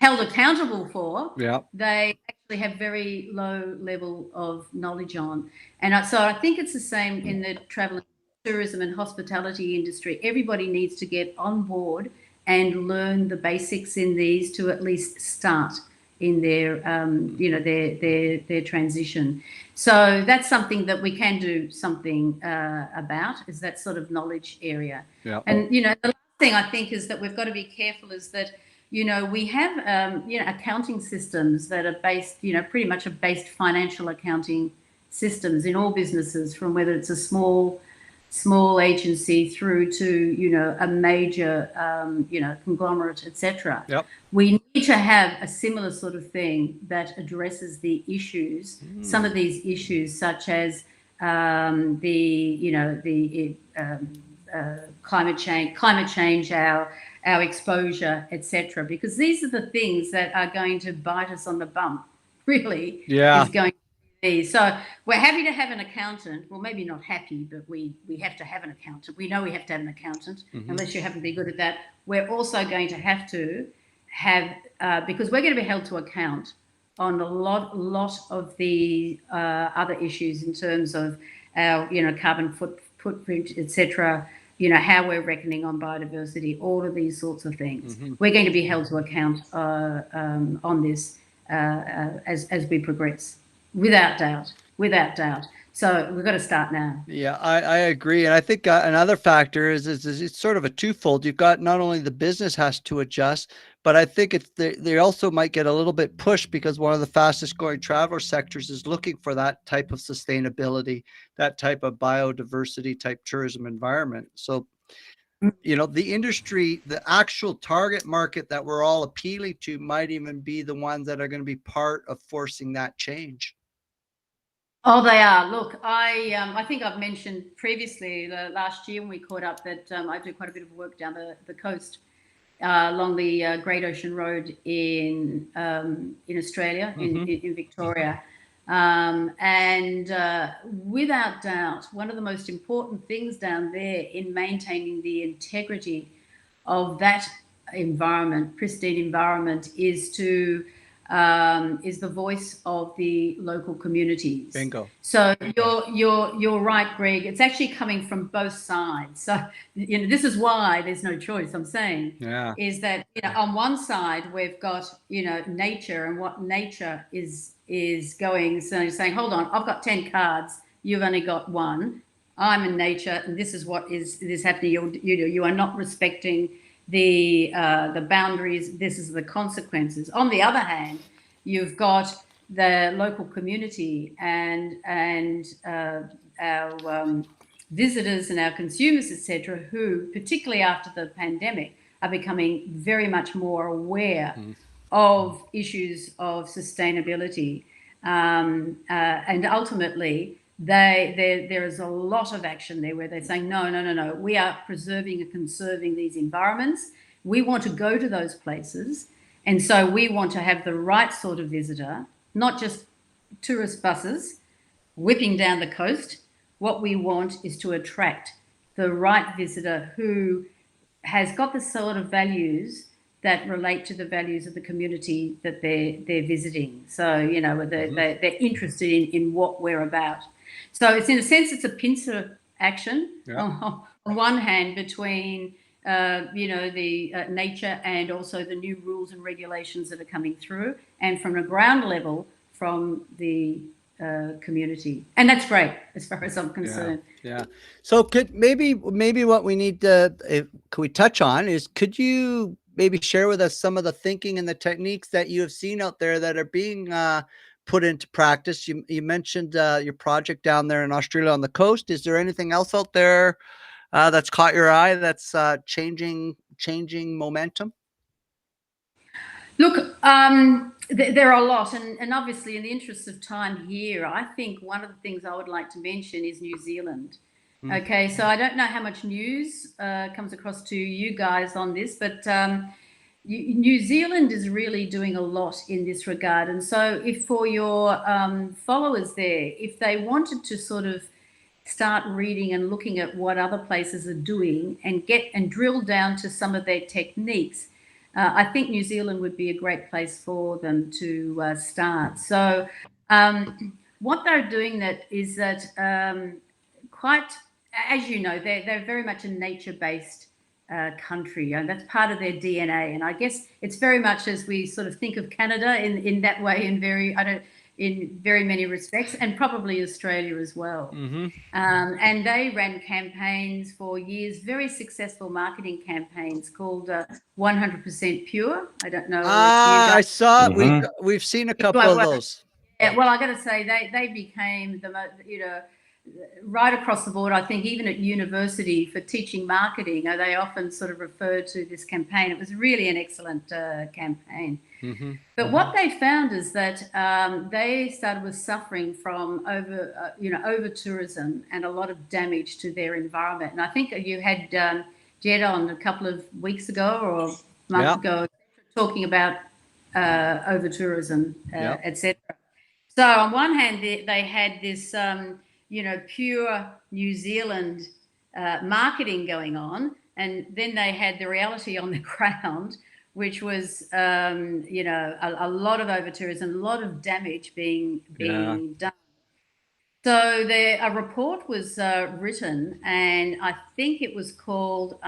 Speaker 3: held accountable for. Yeah. They actually have very low level of knowledge on. And so I think it's the same in the travel, tourism and hospitality industry. Everybody needs to get on board and learn the basics in these to at least start in their their transition. So that's something that we can do something about, is that sort of knowledge area. Yeah. And the last thing I think is that we've got to be careful is that we have accounting systems that are based, pretty much are based financial accounting systems in all businesses, from whether it's a small agency through to a major conglomerate, etc. Yep. We need to have a similar sort of thing that addresses the issues, some of these issues, such as climate change, our exposure, etc. Because these are the things that are going to bite us on the bum. Really,
Speaker 1: Yeah.
Speaker 3: is going to be. So we're happy to have an accountant. Well, maybe not happy, but we have to have an accountant. We know we have to have an accountant, unless you happen to be good at that. We're also going to have because we're going to be held to account on a lot of the other issues in terms of our carbon footprint, etc. How we're reckoning on biodiversity, all of these sorts of things. We're going to be held to account on this as we progress, without doubt. So we've got to start now.
Speaker 1: Yeah, I agree. And I think another factor is it's sort of a twofold. You've got not only the business has to adjust, but I think they also might get a little bit pushed because one of the fastest growing traveler sectors is looking for that type of sustainability, that type of biodiversity type tourism environment. So, the industry, the actual target market that we're all appealing to might even be the ones that are going to be part of forcing that change.
Speaker 3: Oh, they are. Look, I think I've mentioned previously last year when we caught up that I do quite a bit of work down the coast along the Great Ocean Road in Australia, in Victoria. And without doubt, one of the most important things down there in maintaining the integrity of that environment, pristine environment, is the voice of the local communities.
Speaker 1: Bingo.
Speaker 3: So you're right, Greg. It's actually coming from both sides. So this is why there's no choice. I'm saying is that on one side we've got nature and what nature is going. So saying, hold on, I've got 10 cards. You've only got one. I'm in nature, and this is what is happening. You are not respecting the boundaries. This is the consequences. On the other hand, you've got the local community and our visitors and our consumers, etc., who, particularly after the pandemic, are becoming very much more aware of issues of sustainability, and ultimately there is a lot of action there where they're saying, no, we are preserving and conserving these environments. We want to go to those places, and so we want to have the right sort of visitor, not just tourist buses whipping down the coast. What we want is to attract the right visitor who has got the sort of values that relate to the values of the community that they're visiting. So they're interested in what we're about. So it's, in a sense, it's a pincer action on one hand between the nature and also the new rules and regulations that are coming through, and from a ground level from the community. And that's great as far as I'm concerned.
Speaker 1: Yeah. So could maybe what we need to could we touch on is, could you maybe share with us some of the thinking and the techniques that you have seen out there that are being put into practice? You mentioned your project down there in Australia on the coast. Is there anything else out there that's caught your eye that's changing momentum?
Speaker 3: Look, there are a lot, and obviously in the interest of time here, I think one of the things I would like to mention is New Zealand. Okay, so I don't know how much news comes across to you guys on this, but New Zealand is really doing a lot in this regard. And so if for your followers there, if they wanted to sort of start reading and looking at what other places are doing and drill down to some of their techniques, I think New Zealand would be a great place for them to start. So what they're doing is that quite, as you know, they're very much a nature-based country, and that's part of their DNA. And I guess it's very much as we sort of think of Canada in that way, in very many respects, and probably Australia as well. And they ran campaigns for years, very successful marketing campaigns called 100% Pure. I don't know.
Speaker 1: I saw it. We've seen a couple of those.
Speaker 3: Yeah, well, I got to say they became right across the board, I think even at university for teaching marketing, they often sort of refer to this campaign. It was really an excellent campaign. But what they found is that they started with suffering from over tourism and a lot of damage to their environment. And I think you had Jed on a couple of weeks ago or a month ago talking about over tourism, etc. So on one hand, they had this, pure New Zealand marketing going on, and then they had the reality on the ground, which was, a lot of over tourism, a lot of damage being done. So a report was written, and I think it was called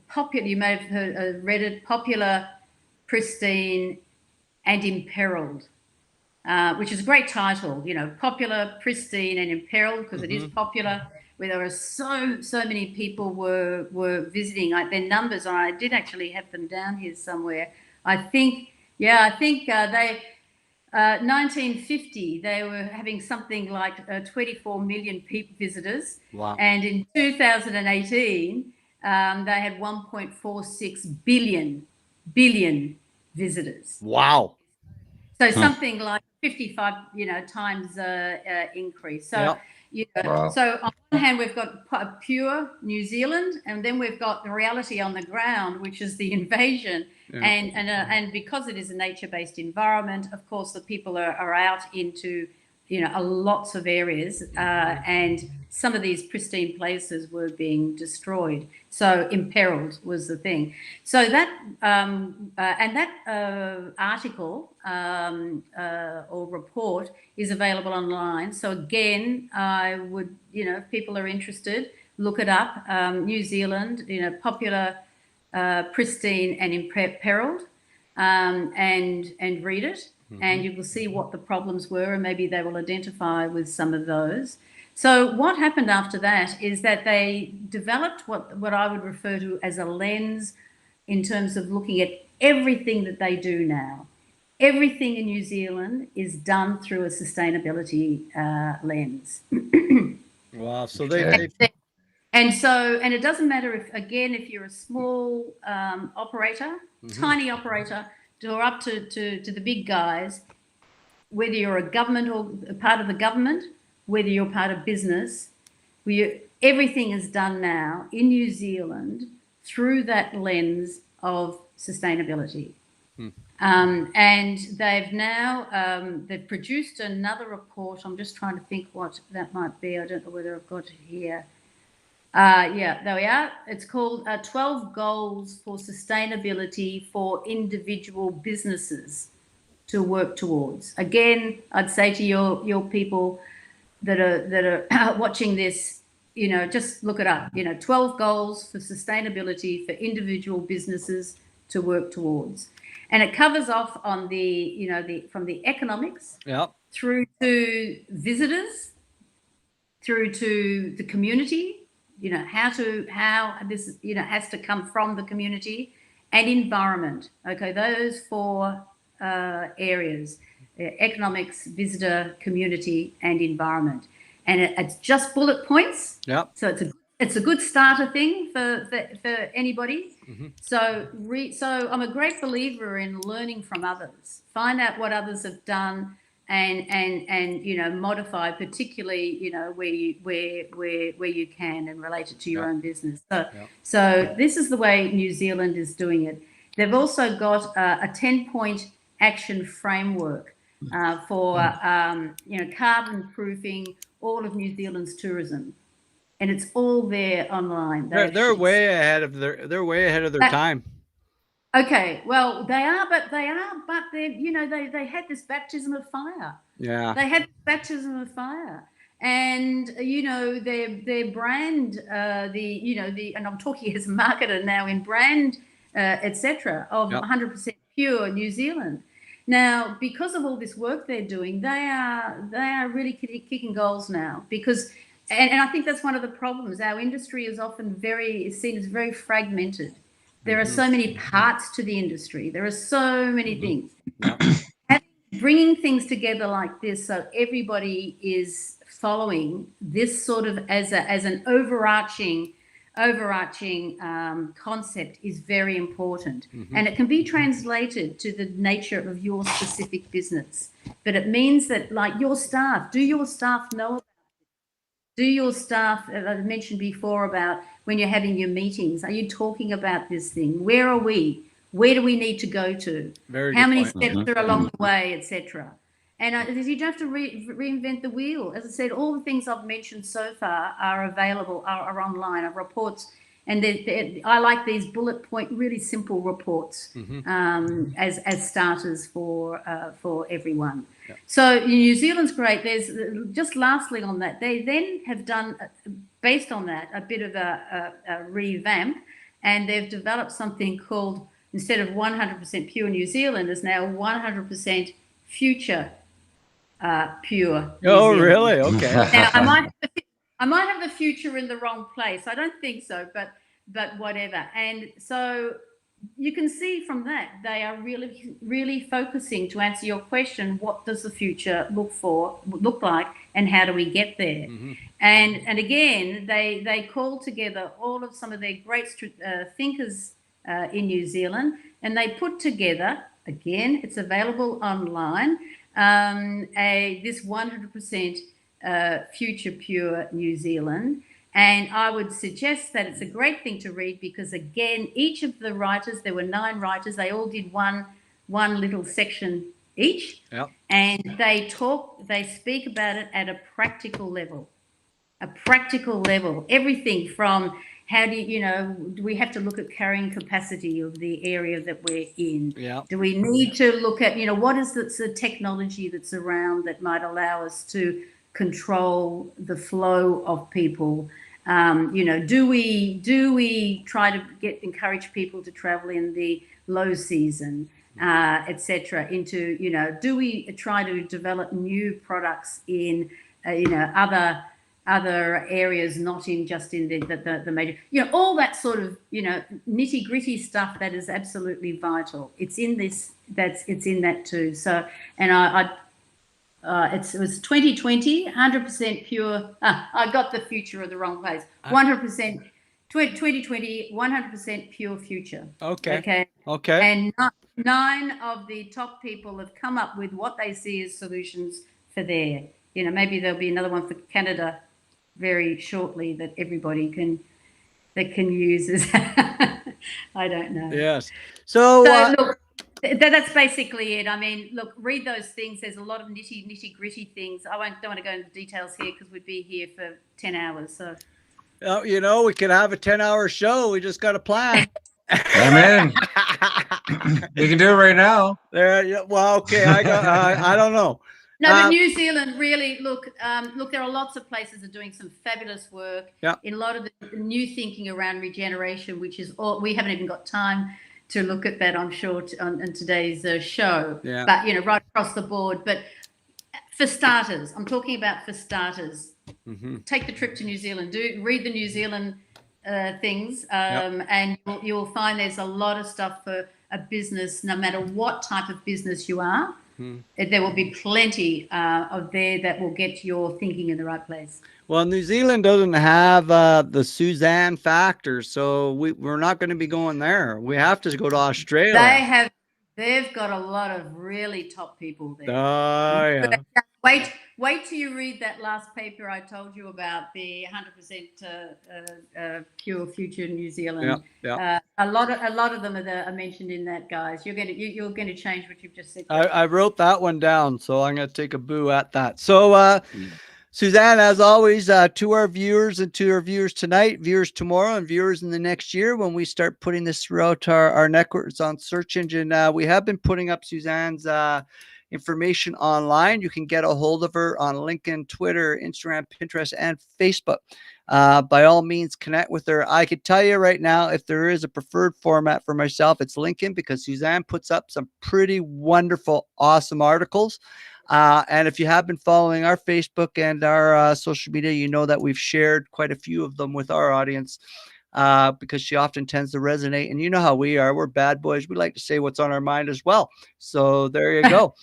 Speaker 3: popular. You may have read it, Popular, Pristine, and Imperiled. Which is a great title, popular, pristine, and imperiled, because it is popular, where there are so many people were visiting. Their numbers, I did actually have them down here somewhere. I think they 1950 they were having something like 24 million visitors.
Speaker 1: Wow.
Speaker 3: And in 2018 they had 1.46 billion visitors.
Speaker 1: Wow.
Speaker 3: So something like 55, times increase. So,
Speaker 2: Wow.
Speaker 3: So on one hand, we've got pure New Zealand, and then we've got the reality on the ground, which is the invasion. And because it is a nature-based environment, of course, the people are out into, lots of areas, and some of these pristine places were being destroyed. So imperiled was the thing. So that article or report is available online. So again, I would, if people are interested, look it up. New Zealand, popular, pristine, and imperiled, and read it. And you will see what the problems were, and maybe they will identify with some of those. So what happened after that is that they developed what I would refer to as a lens in terms of looking at everything that they do now. Everything in New Zealand is done through a sustainability lens.
Speaker 1: Wow. So
Speaker 3: and it doesn't matter if you're a small operator, tiny operator, or up to the big guys, whether you're a government or a part of the government, whether you're part of business, everything is done now in New Zealand through that lens of sustainability. And they've now, they've produced another report. I'm just trying to think what that might be. I don't know whether I've got it here. There we are. It's called 12 Goals for Sustainability for Individual Businesses to Work Towards. Again, I'd say to your people that are watching this, just look it up. 12 Goals for Sustainability for Individual Businesses to Work Towards. And it covers off on from the economics through to visitors, through to the community, how this, has to come from the community, and environment. Okay, those four areas: economics, visitor, community, and environment. And it's just bullet points. So it's a good starter thing for anybody. So I'm a great believer in learning from others. Find out what others have done, and modify, particularly where you can, and relate it to your own business. So this is the way New Zealand is doing it. They've also got a 10-point action framework for carbon proofing all of New Zealand's tourism, and it's all there online.
Speaker 1: They're way ahead of their time.
Speaker 3: Okay, well, they are, but they they had this baptism of fire.
Speaker 1: Yeah,
Speaker 3: they had this baptism of fire, and their brand, and I'm talking as a marketer now, in brand, etc., of 100% pure New Zealand. Now, because of all this work they're doing, they are really kicking goals now, because. And I think that's one of the problems. Our industry is often seen as very fragmented. There are so many parts to the industry. There are so many things. Bringing things together like this, so everybody is following this sort of as an overarching concept is very important. And it can be translated to the nature of your specific business. But it means that, like, your staff, do your staff know about it? Do your staff, I mentioned before about when you're having your meetings, are you talking about this thing? Where are we? Where do we need to go to? How many steps are along the way, etc. And you don't have to reinvent the wheel. As I said, all the things I've mentioned so far are available, are online, are reports. And I like these bullet point, really simple reports as starters for everyone. Yeah. So New Zealand's great. There's just lastly on that, they then have done, based on that, a bit of a revamp, and they've developed something called, instead of 100% pure New Zealand, is now 100% future pure New Zealand.
Speaker 1: Really? Okay.
Speaker 3: Now I might have the future in the wrong place. I don't think so, but whatever. And so you can see from that they are really focusing, to answer your question, what does the future look like, and how do we get there? And again, they call together all of some of their great thinkers in New Zealand, and they put together, again, it's available online, this 100% future pure New Zealand. And I would suggest that it's a great thing to read, because again, each of the writers, there were 9 writers, they all did one little section each. Yep. And they speak about it at a practical level. Everything from, how do we have to look at carrying capacity of the area that we're in? Yeah. Do we need to look at, what is the technology that's around that might allow us to control the flow of people? Do we try to encourage people to travel in the low season, etc. Into, do we try to develop new products in, other areas, not in just in the major, all that sort of, nitty gritty stuff that is absolutely vital. It's in this, it's in that too. So, and it was 2020, 100% pure. I got the future of the wrong place. 100%, 2020, 100% pure future. Okay. And 9 of the top people have come up with what they see as solutions for there. Maybe there'll be another one for Canada very shortly that everybody can use as I don't know.
Speaker 1: Yes. So
Speaker 3: look, that's basically it. I mean, look, read those things. There's a lot of nitty gritty things. Don't want to go into details here because we'd be here for 10 hours. So,
Speaker 1: we could have a 10-hour show. We just got a plan.
Speaker 2: I'm in. You can do it right now.
Speaker 1: There. Well, okay. I don't know.
Speaker 3: No, but New Zealand, really, look, there are lots of places that are doing some fabulous work. Yeah. In a lot of the new thinking around regeneration, which is all, we haven't even got time to look at that, I'm sure, on today's show. Yeah. But, right across the board. But for starters, I'm talking about for starters. Take the trip to New Zealand. Read the New Zealand things, and you'll find there's a lot of stuff for a business, no matter what type of business you are. There will be plenty of there that will get your thinking in the right place.
Speaker 1: Well, New Zealand doesn't have the Suzanne factor, so we're not going to be going there. We have to go to Australia.
Speaker 3: They've got a lot of really top people there.
Speaker 1: Oh, yeah.
Speaker 3: Wait till you read that last paper I told you about, the 100% pure future New Zealand. Yeah. A lot of them are mentioned in that, guys. You're going to change what you've just said.
Speaker 1: I wrote that one down, so I'm going to take a boo at that. So, Suzanne, as always, to our viewers and to our viewers tonight, viewers tomorrow, and viewers in the next year, when we start putting this throughout our networks on search engine, we have been putting up Suzanne's information online. You can get a hold of her on LinkedIn, Twitter, Instagram, Pinterest, and Facebook. By all means, connect with her. I could tell you right now, if there is a preferred format for myself, it's LinkedIn, because Suzanne puts up some pretty wonderful, awesome articles. And if you have been following our Facebook and our social media, you know that we've shared quite a few of them with our audience, because she often tends to resonate. And you know how we are. We're bad boys. We like to say what's on our mind as well. So there you go.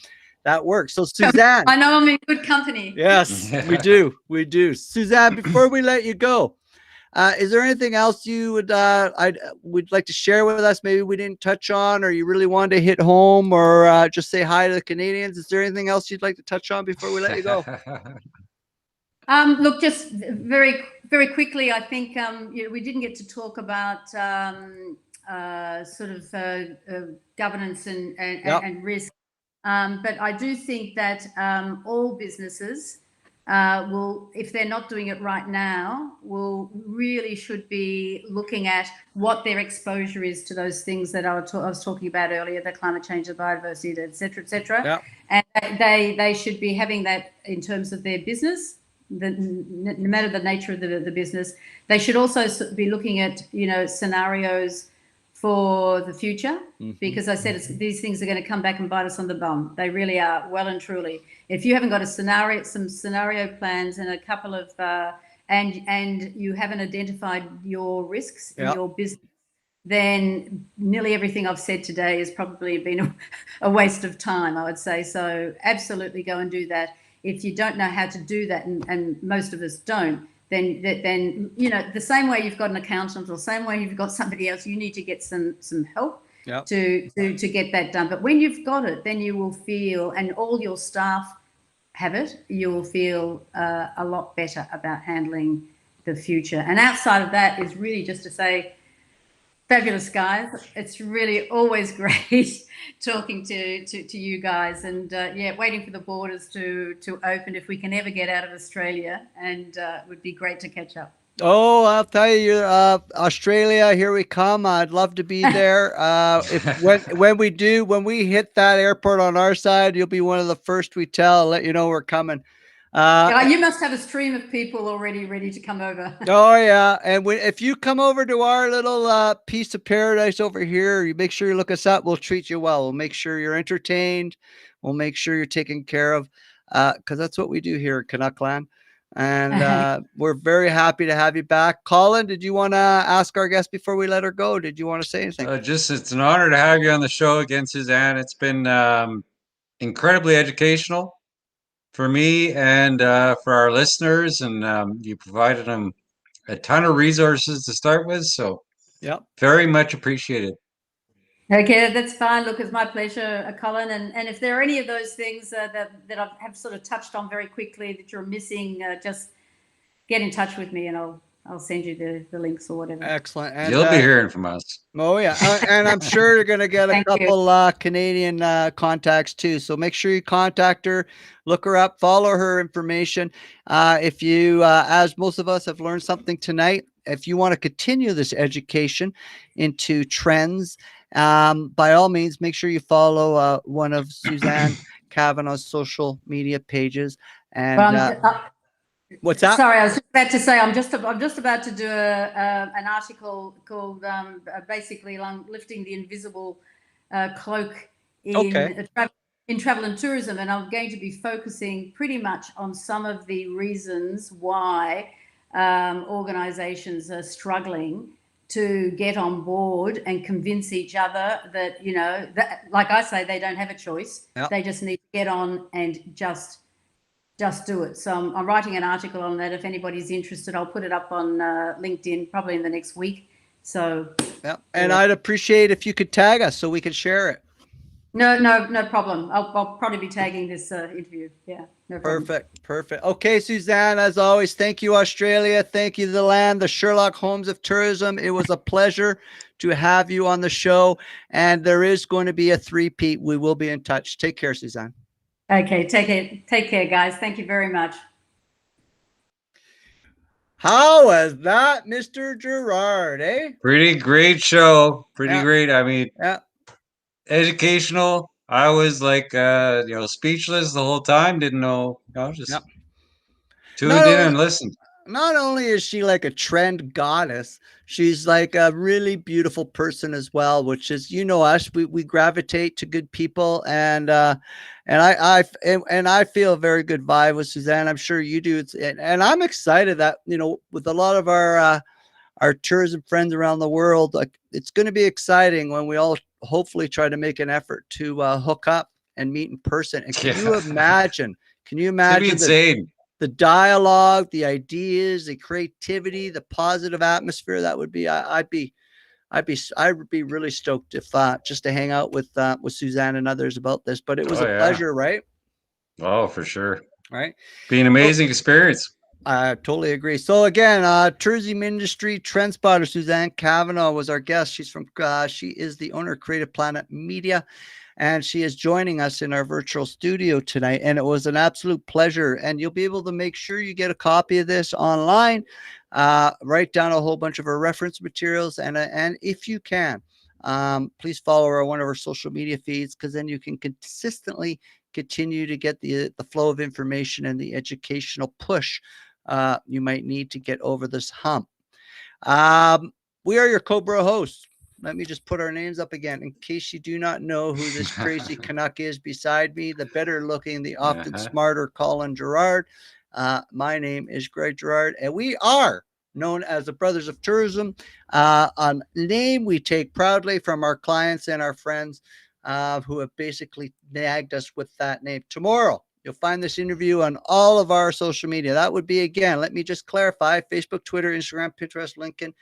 Speaker 1: That works. So Suzanne.
Speaker 3: I know I'm in good company.
Speaker 1: Yes, we do. We do. Suzanne, before we let you go, is there anything else you would like to share with us? Maybe we didn't touch on, or you really wanted to hit home, or just say hi to the Canadians. Is there anything else you'd like to touch on before we let you go?
Speaker 3: Look, just very, very quickly, I think we didn't get to talk about sort of governance and risk, but I do think that all businesses will, if they're not doing it right now, should be looking at what their exposure is to those things that I was talking about earlier, the climate change, the biodiversity, et cetera, et cetera.
Speaker 1: Yep.
Speaker 3: And they should be having that in terms of their business. No matter the nature of the business, they should also be looking at scenarios for the future, because I said these things are going to come back and bite us on the bum. They really are, well and truly. If you haven't got some scenario plans and a couple of and you haven't identified your risks in your business, then nearly everything I've said today has probably been a waste of time, I would say. So absolutely go and do that. If you don't know how to do that, and most of us don't, then the same way you've got an accountant, or the same way you've got somebody else, you need to get some help to get that done. But when you've got it, then you will feel, and all your staff have it, you will feel a lot better about handling the future. And outside of that is really just to say, fabulous guys. It's really always great talking to you guys, and waiting for the borders to open if we can ever get out of Australia, and it would be great to catch up.
Speaker 1: Oh, I'll tell you, Australia, here we come. I'd love to be there. When we hit that airport on our side, you'll be one of the first we tell. I'll let you know we're coming.
Speaker 3: You must have a stream of people already ready to come over.
Speaker 1: Oh yeah, and if you come over to our little piece of paradise over here, you make sure you look us up. We'll treat you well. We'll make sure you're entertained. We'll make sure you're taken care of, because that's what we do here at Canuckland. And we're very happy to have you back. Colin, did you want to ask our guest before we let her go? Did you want to say anything?
Speaker 2: It's an honor to have you on the show again, Suzanne. It's been incredibly educational for me and for our listeners, and you provided them a ton of resources to start with. So very much appreciated.
Speaker 3: Okay, that's fine. Look, it's my pleasure, Colin. And if there are any of those things that I have sort of touched on very quickly that you're missing, just get in touch with me, and I'll send you the links or whatever.
Speaker 1: Excellent. And,
Speaker 2: you'll be hearing from us.
Speaker 1: Oh yeah, and I'm sure you're going to get a couple Canadian contacts too. So make sure you contact her, look her up, follow her information. If you, as most of us have learned something tonight, if you want to continue this education into trends, by all means, make sure you follow one of Suzanne Cavanagh's social media pages. And what's that?
Speaker 3: Sorry, I was just about to say I'm just about to do an article called basically lifting the invisible cloak in travel and tourism, and I'm going to be focusing pretty much on some of the reasons why organizations are struggling to get on board and convince each other that, that, like I say, they don't have a choice. They just need to get on and just do it. So I'm writing an article on that. If anybody's interested, I'll put it up on LinkedIn probably in the next week. So
Speaker 1: and I'd appreciate if you could tag us so we could share it.
Speaker 3: No problem. I'll probably be tagging this interview. Yeah, no problem.
Speaker 1: Perfect. Okay, Suzanne, as always, thank you, Australia. Thank you, the land, the Sherlock Holmes of tourism. It was a pleasure to have you on the show, and there is going to be a three-peat. We will be in touch. Take care, Suzanne.
Speaker 3: Okay, take care, guys. Thank you very much.
Speaker 1: How was that, Mr. Gerard, eh?
Speaker 2: Pretty great show. Pretty great. I mean, educational. I was like, speechless the whole time. Didn't know, just tuned in and listened.
Speaker 1: Not only is she like a trend goddess, she's like a really beautiful person as well, which is, us, we gravitate to good people. And I feel a very good vibe with Suzanne. I'm sure you do. And I'm excited that, with a lot of our tourism friends around the world, like, it's going to be exciting when we all hopefully try to make an effort to hook up and meet in person. And can
Speaker 2: Yeah.
Speaker 1: you imagine? Can you
Speaker 2: It's gonna be
Speaker 1: imagine
Speaker 2: insane.
Speaker 1: the dialogue, the ideas, the creativity, the positive atmosphere that would be? I would be really stoked if just to hang out with Suzanne and others about this. But it was
Speaker 2: Oh
Speaker 1: a
Speaker 2: yeah.
Speaker 1: pleasure, right?
Speaker 2: Oh, for sure.
Speaker 1: Right.
Speaker 2: Be an amazing experience.
Speaker 1: I totally agree. So again, tourism industry trend spotter Suzanne Cavanagh was our guest. She's from she is the owner of Creative Planet Media, and she is joining us in our virtual studio tonight. And it was an absolute pleasure. And you'll be able to make sure you get a copy of this online. Write down a whole bunch of our reference materials, and if you can, please follow one of our social media feeds, because then you can consistently continue to get the flow of information and the educational push you might need to get over this hump. We are your Cobra hosts. Let me just put our names up again in case you do not know who this crazy Canuck is beside me, the better looking, the often smarter Colin Gerard. My name is Greg Gerard, and we are known as the Brothers of Tourism, a name we take proudly from our clients and our friends who have basically nagged us with that name. Tomorrow, you'll find this interview on all of our social media. That would be, again, let me just clarify, Facebook, Twitter, Instagram, Pinterest, LinkedIn,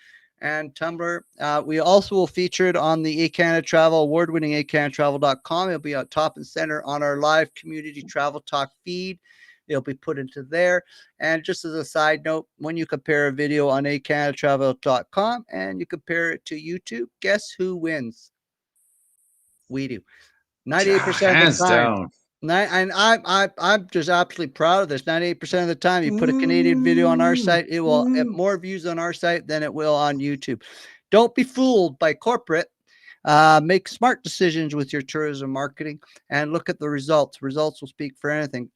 Speaker 1: and Tumblr. We also will feature it on the ehCanada Travel, award-winning ehCanadaTravel.com. It'll be on top and center on our live community travel talk feed. It'll be put into there. And just as a side note, when you compare a video on ehCanadaTravel.com and you compare it to YouTube, guess who wins? We do. 98% of
Speaker 2: Hands
Speaker 1: the time.
Speaker 2: down.
Speaker 1: And I'm just absolutely proud of this. 98% of the time, you put a Canadian video on our site, it will have more views on our site than it will on YouTube. Don't be fooled by corporate. Make smart decisions with your tourism marketing and look at the results. Results will speak for anything.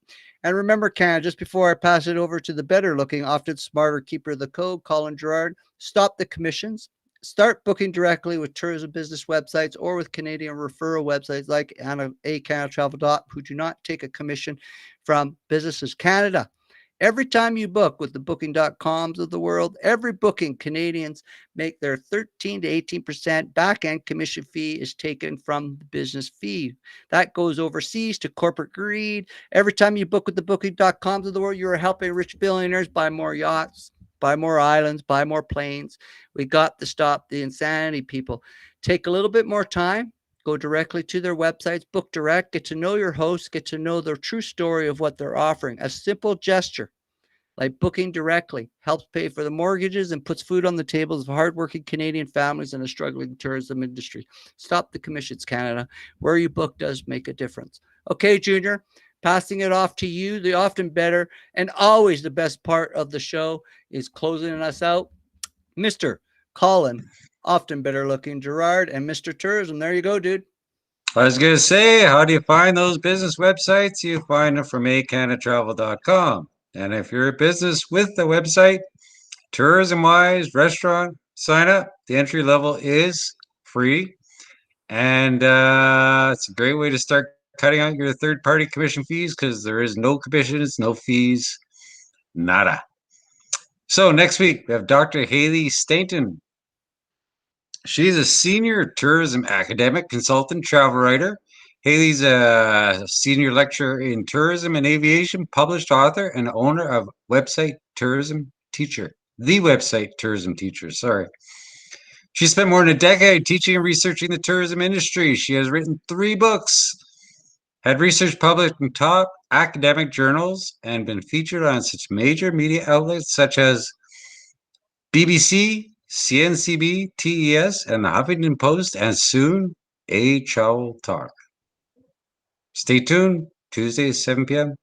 Speaker 1: And remember, Canada, just before I pass it over to the better looking, often smarter keeper of the code, Colin Gerard, stop the commissions. Start booking directly with tourism business websites or with Canadian referral websites like ehCanadaTravel.com, who do not take a commission from Businesses Canada. Every time you book with the booking.coms of the world, every booking, Canadians make their 13 to 18% back-end commission fee is taken from the business fee. That goes overseas to corporate greed. Every time you book with the booking.coms of the world, you are helping rich billionaires buy more yachts, buy more islands, buy more planes. We got to stop the insanity, people. Take a little bit more time. Go directly to their websites, book direct, get to know your hosts, get to know their true story of what they're offering. A simple gesture like booking directly helps pay for the mortgages and puts food on the tables of hardworking Canadian families in a struggling tourism industry. Stop the commissions, Canada. Where you book does make a difference. Okay, Junior, passing it off to you. The often better and always the best part of the show is closing us out. Mr. Colin, often better looking Gerard, and Mr. Tourism. There you go, dude.
Speaker 2: I was going to say, how do you find those business websites? You find them from ehCanadaTravel.com. And if you're a business with the website, tourism-wise, restaurant, sign up. The entry level is free. And it's a great way to start cutting out your third-party commission fees because there is no commissions, no fees, nada. So next week, we have Dr. Haley Stainton. She's a senior tourism academic, consultant, travel writer. Haley's a senior lecturer in tourism and aviation, published author, and owner of Website Tourism Teacher. The Website Tourism Teacher, sorry. She spent more than a decade teaching and researching the tourism industry. She has written 3 books, had research published in top academic journals, and been featured on such major media outlets such as BBC, CNCB, TES, and the Huffington Post, and soon Travel Talk. Stay tuned, Tuesday at 7 p.m.